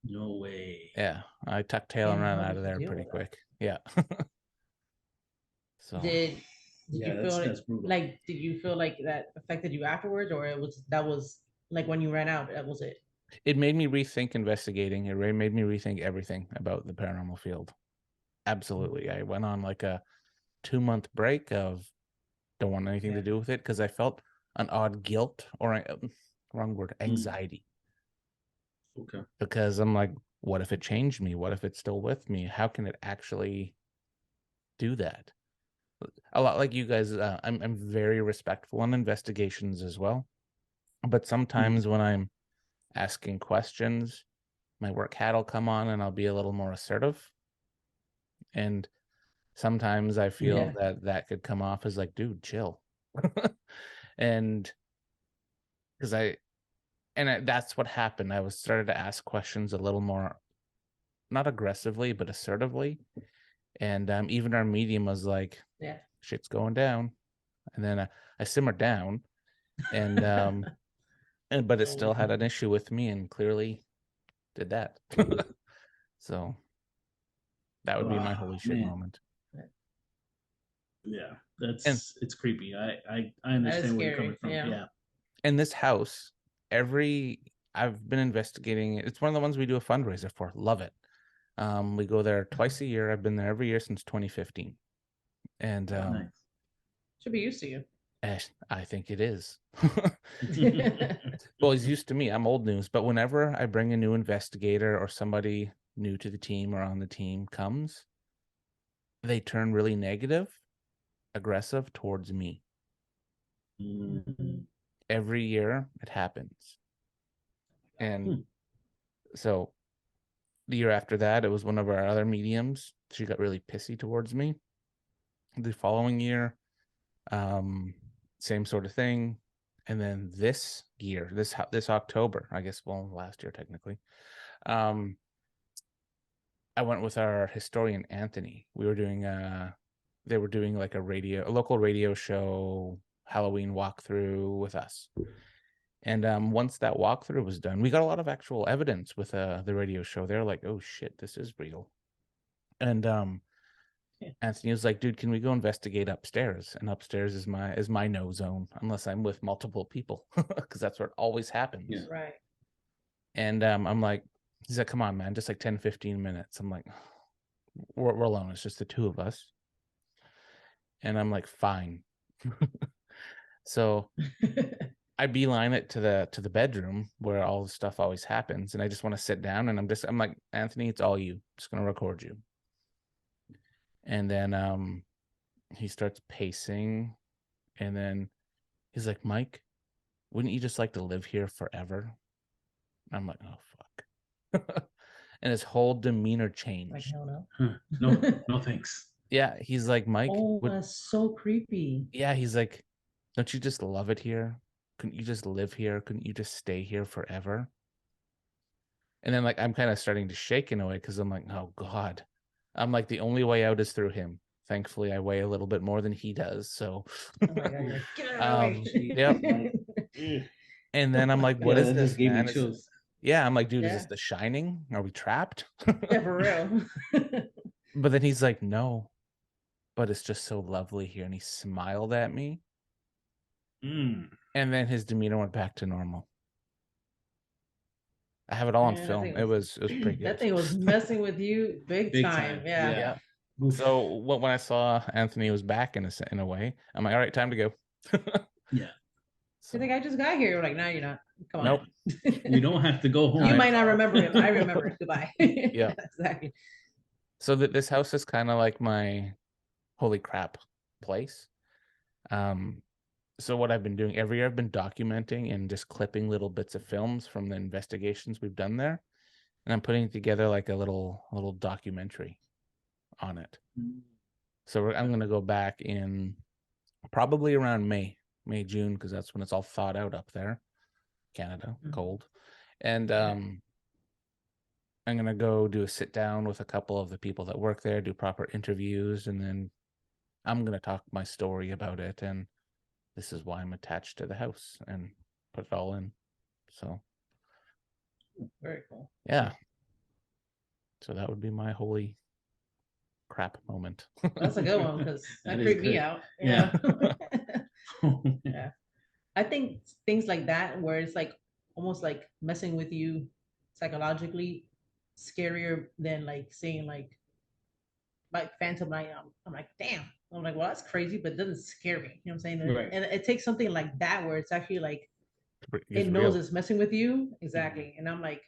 No way. Yeah, I tucked tail and And ran how out did of you there deal pretty with that? quick. Yeah. So Did Yeah, you feel that's brutal. like did you feel like that affected you afterwards, or that was like when you ran out, that was it? it made me rethink investigating. It made me rethink everything about the paranormal field. Absolutely. I went on like a 2-month break of don't want anything to do with it because I felt an odd guilt or wrong word, anxiety. Okay. Because I'm like, what if it changed me? What if it's still with me? How can it actually do that? A lot like you guys, I'm very respectful on investigations as well. But sometimes when I'm asking questions, my work hat will come on and I'll be a little more assertive. And sometimes I feel that could come off as like, dude, chill. And because that's what happened. I was started to ask questions a little more, not aggressively, but assertively. And even our medium was like, shit's going down. And then I simmered down and but it still had an issue with me and clearly did that. So that would be my holy shit moment. Yeah, And it's creepy. I understand where you're coming from. Yeah. in this house, I've been investigating it. It's one of the ones we do a fundraiser for. Love it. We go there twice a year. I've been there every year since 2015. And Nice. Should be used to you. I think it is. Well, he's used to me. I'm old news, but whenever I bring a new investigator or somebody new to the team or on the team comes, they turn really negative, aggressive towards me. Every year it happens. And so the year after that, it was one of our other mediums. She got really pissy towards me. The following year, same sort of thing. And then this year, this October, I guess, well, last year technically, I went with our historian Anthony. We were doing they were doing like a local radio show Halloween walkthrough with us. And once that walkthrough was done, we got a lot of actual evidence with the radio show. They're like, "Oh shit, this is real." And Anthony was like, "Dude, can we go investigate upstairs?" And upstairs is my no zone unless I'm with multiple people because that's where it always happens. Yeah. Right. And I'm like, he's like, "Come on, man, just like 10, 15 minutes." I'm like, we're alone. It's just the two of us. And I'm like, fine. So I beeline it to the bedroom where all the stuff always happens. And I just want to sit down and I'm like, Anthony, it's all you. I'm just gonna record you. And then he starts pacing, and then he's like, Mike, wouldn't you just like to live here forever? I'm like, oh fuck. And his whole demeanor changed. Like, hell no. No thanks. Yeah, he's like, Mike. That's so creepy. Yeah, he's like, don't you just love it here? Couldn't you just live here? Couldn't you just stay here forever? And then like I'm kind of starting to shake in a way because I'm like, oh God. I'm like, the only way out is through him. Thankfully, I weigh a little bit more than he does. So Oh my God, like, get out of the yep. And then I'm like, what is this, just gave man? me chills. Yeah, I'm like, dude, is this The Shining? Are we trapped? Yeah, for real. But then he's like, no, but it's just so lovely here. And he smiled at me. And then his demeanor went back to normal. I have it all on film. It was pretty good. That thing was messing with you big time. Yeah. So when I saw Anthony was back in a way, I'm like, all right, time to go. Yeah. So, you think I just got here? You're like, no, you're not. Come on. Nope. You don't have to go home. You might not remember him. I remember it. Goodbye. Yeah. Exactly. So this house is kind of like my holy crap place. So what I've been doing every year, I've been documenting and just clipping little bits of films from the investigations we've done there, and I'm putting together like a little documentary on it. So I'm going to go back in probably around May, June, because that's when it's all thawed out up there, Canada, cold. And I'm going to go do a sit down with a couple of the people that work there, do proper interviews, and then I'm going to talk my story about it. And this is why I'm attached to the house and put it all in. So very cool. Yeah. So that would be my holy crap moment. That's a good one because that That is creeped me good. out. Yeah. Yeah. I think things like that, where it's like almost like messing with you psychologically, scarier than like seeing like Phantom Night. I'm like, damn. I'm like, well, that's crazy, but it doesn't scare me. You know what I'm saying? Right. And it takes something like that where it's actually like It's it knows real. it's messing with you. Exactly. And I'm like,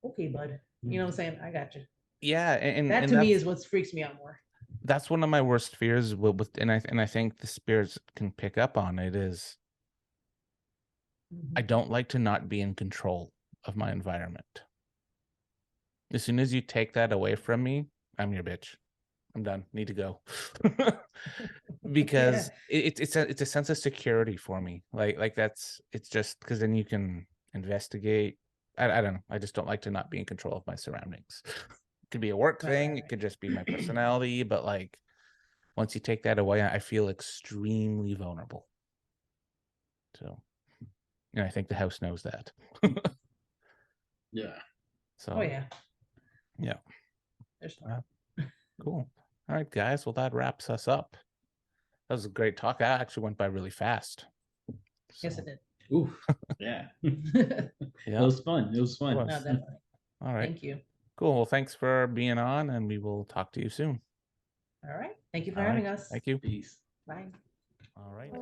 okay, bud. You know what I'm saying? I got you. Yeah, That and to me that's is what freaks me out more. that's one of my worst fears with and I think the spirits can pick up on it is I don't like to not be in control of my environment. As soon as you take that away from me, I'm your bitch. I'm done. Need to go. Because it's a sense of security for me. Like that's it's just because then you can investigate. I don't know. I just don't like to not be in control of my surroundings. It could be a work thing. It could just be my personality. But like once you take that away, I feel extremely vulnerable. So, and I think the house knows that. Yeah. So, Oh yeah. Yeah. There's Cool. All right, guys. Well, that wraps us up. That was a great talk. That actually went by really fast. Yes, So, it Ooh. Yeah. did. yeah. It was fun. It was fun. It was. No, definitely. All right. Thank you. Cool. Well, thanks for being on, and we will talk to you soon. All right. Thank you for All having right. us. Thank you. Peace. Bye. All right.